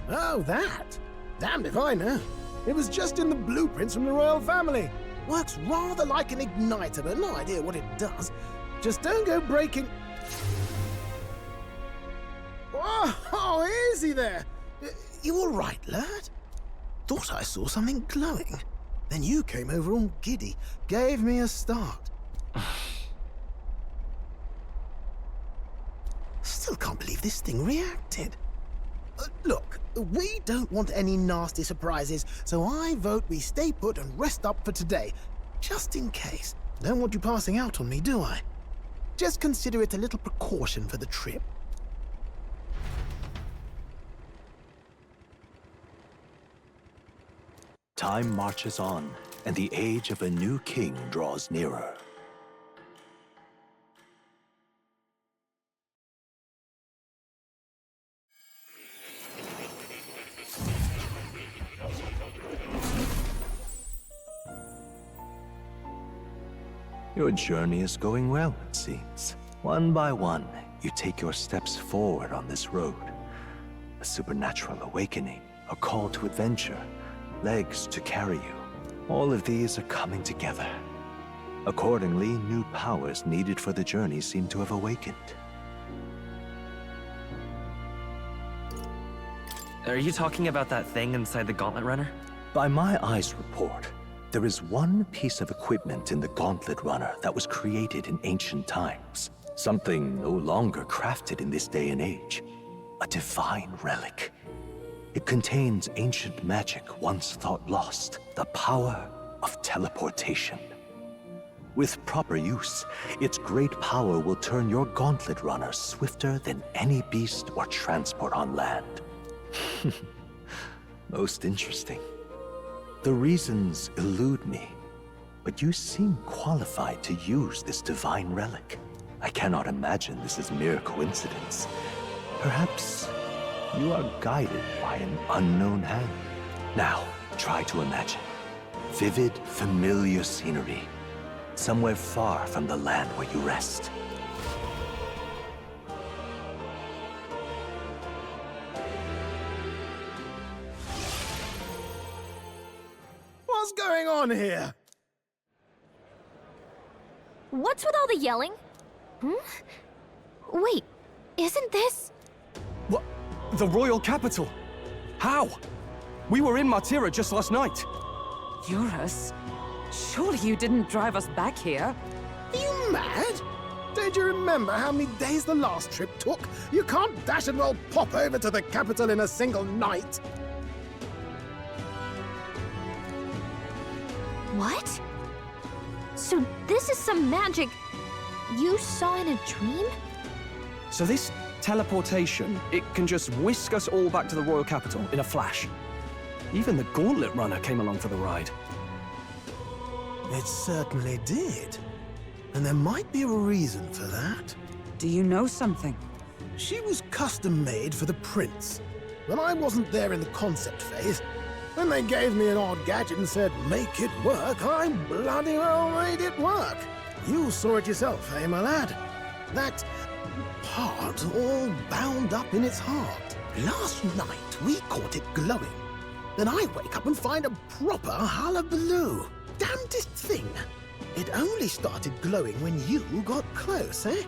Oh, that? Damned if I know. It was just in the blueprints from the royal family. Works rather like an igniter, but no idea what it does. Just don't go breaking... Oh, easy there! You all right, lad? Thought I saw something glowing. Then you came over all giddy, gave me a start. Still can't believe this thing reacted. Look, we don't want any nasty surprises, so I vote we stay put and rest up for today. Just in case. Don't want you passing out on me, do I? Just consider it a little precaution for the trip. Time marches on, and the age of a new king draws nearer. Your journey is going well, it seems. One by one, you take your steps forward on this road. A supernatural awakening, a call to adventure, legs to carry you. All of these are coming together. Accordingly, new powers needed for the journey seem to have awakened. Are you talking about that thing inside the Gauntlet Runner? By my eyes report, there is one piece of equipment in the Gauntlet Runner that was created in ancient times. Something no longer crafted in this day and age. A divine relic. It contains ancient magic once thought lost. The power of teleportation. With proper use, its great power will turn your Gauntlet Runner swifter than any beast or transport on land. Most interesting. The reasons elude me, but you seem qualified to use this divine relic. I cannot imagine this is mere coincidence. Perhaps you are guided by an unknown hand. Now, try to imagine. Vivid, familiar scenery. Somewhere far from the land where you rest. What's going on here? What's with all the yelling? Wait, Isn't this... What? The royal capital? How? We were in Martira just last night. Eurus? Surely you didn't drive us back here? Are you mad? Don't you remember how many days the last trip took? You can't dash and roll pop over to the capital in a single night. What? So this is some magic you saw in a dream? So this teleportation, it can just whisk us all back to the royal capital in a flash. Even the Gauntlet Runner came along for the ride. It certainly did. And there might be a reason for that. Do you know something? She was custom-made for the prince. When I wasn't there in the concept phase, when they gave me an odd gadget and said, make it work, I bloody well made it work. You saw it yourself, eh, my lad? That part all bound up in its heart. Last night, we caught it glowing. Then I wake up and find a proper hullabaloo. Damnedest thing. It only started glowing when you got close, eh?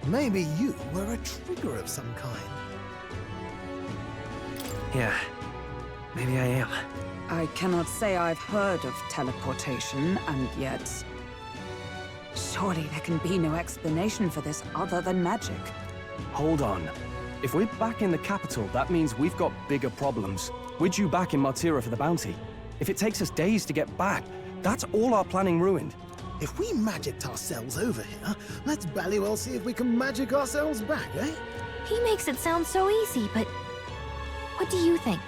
Maybe you were a trigger of some kind. Yeah, maybe I am. I cannot say I've heard of teleportation, and yet... surely there can be no explanation for this other than magic. Hold on. If we're back in the capital, that means we've got bigger problems. We're due back in Martira for the bounty. If it takes us days to get back, that's all our planning ruined. If we magicked ourselves over here, let's bally well see if we can magic ourselves back, eh? He makes it sound so easy, but... what do you think?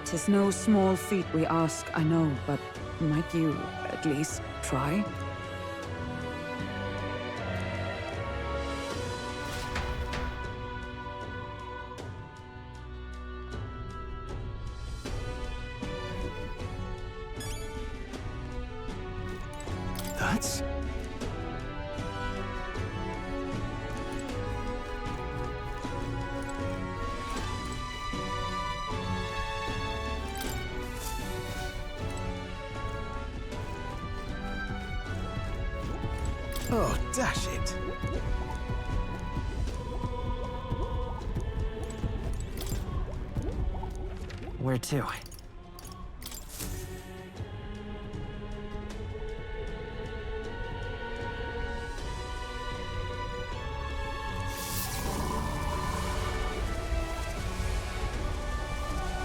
'Tis no small feat we ask, I know, but might you at least try? That's... Oh, dash it. Where to?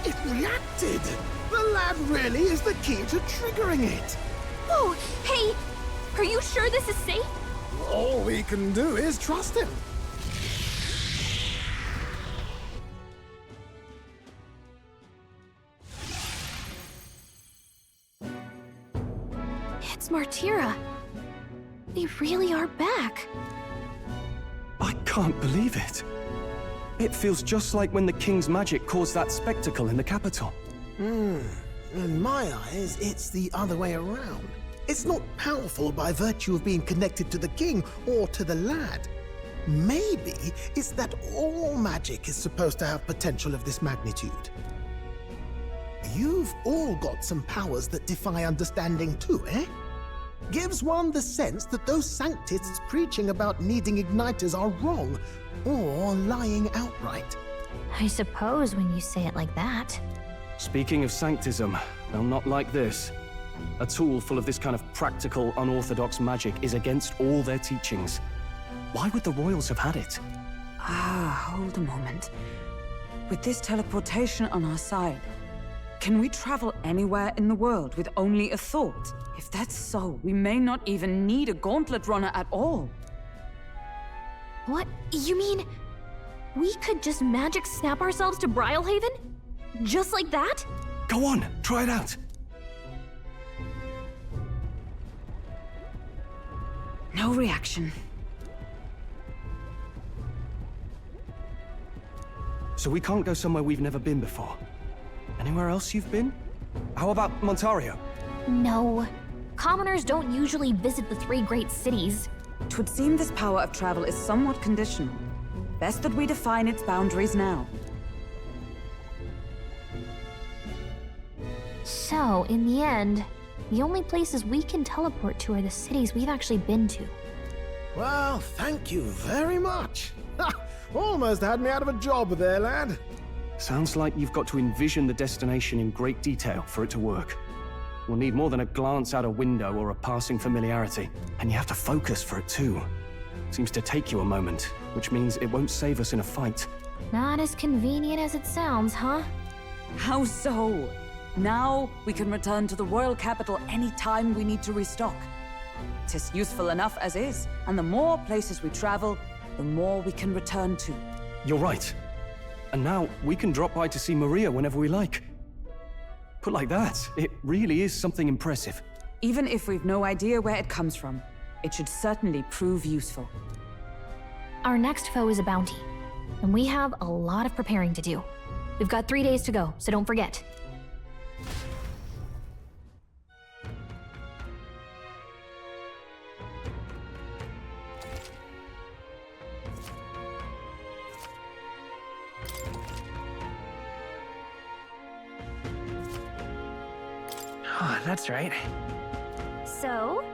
It reacted! The lad really is the key to triggering it! Whoa! Hey! Are you sure this is safe? All we can do is trust him. It's Martira. We really are back. I can't believe it. It feels just like when the king's magic caused that spectacle in the capital. In my eyes, it's the other way around. It's not powerful by virtue of being connected to the king or to the lad. Maybe it's that all magic is supposed to have potential of this magnitude. You've all got some powers that defy understanding too, eh? Gives one the sense that those sanctists preaching about needing igniters are wrong, or lying outright. I suppose when you say it like that. Speaking of sanctism, they'll not like this. A tool full of this kind of practical, unorthodox magic is against all their teachings. Why would the royals have had it? Hold a moment. With this teleportation on our side, can we travel anywhere in the world with only a thought? If that's so, we may not even need a Gauntlet Runner at all. What? You mean... we could just magic snap ourselves to Brylehaven? Just like that? Go on, try it out. No reaction. So we can't go somewhere we've never been before. Anywhere else you've been? How about Montario? No. Commoners don't usually visit the 3 great cities. 'Twould seem this power of travel is somewhat conditional. Best that we define its boundaries now. So, in the end, the only places we can teleport to are the cities we've actually been to. Well, thank you very much. Almost had me out of a job there, lad. Sounds like you've got to envision the destination in great detail for it to work. We'll need more than a glance out a window or a passing familiarity. And you have to focus for it too. Seems to take you a moment, which means it won't save us in a fight. Not as convenient as it sounds, huh? How so? Now we can return to the royal capital any time we need to restock. 'Tis useful enough as is, and the more places we travel, the more we can return to. You're right. And now we can drop by to see Maria whenever we like. Put like that, it really is something impressive. Even if we've no idea where it comes from, it should certainly prove useful. Our next foe is a bounty, and we have a lot of preparing to do. We've got 3 days to go, so don't forget. Oh, that's right. So,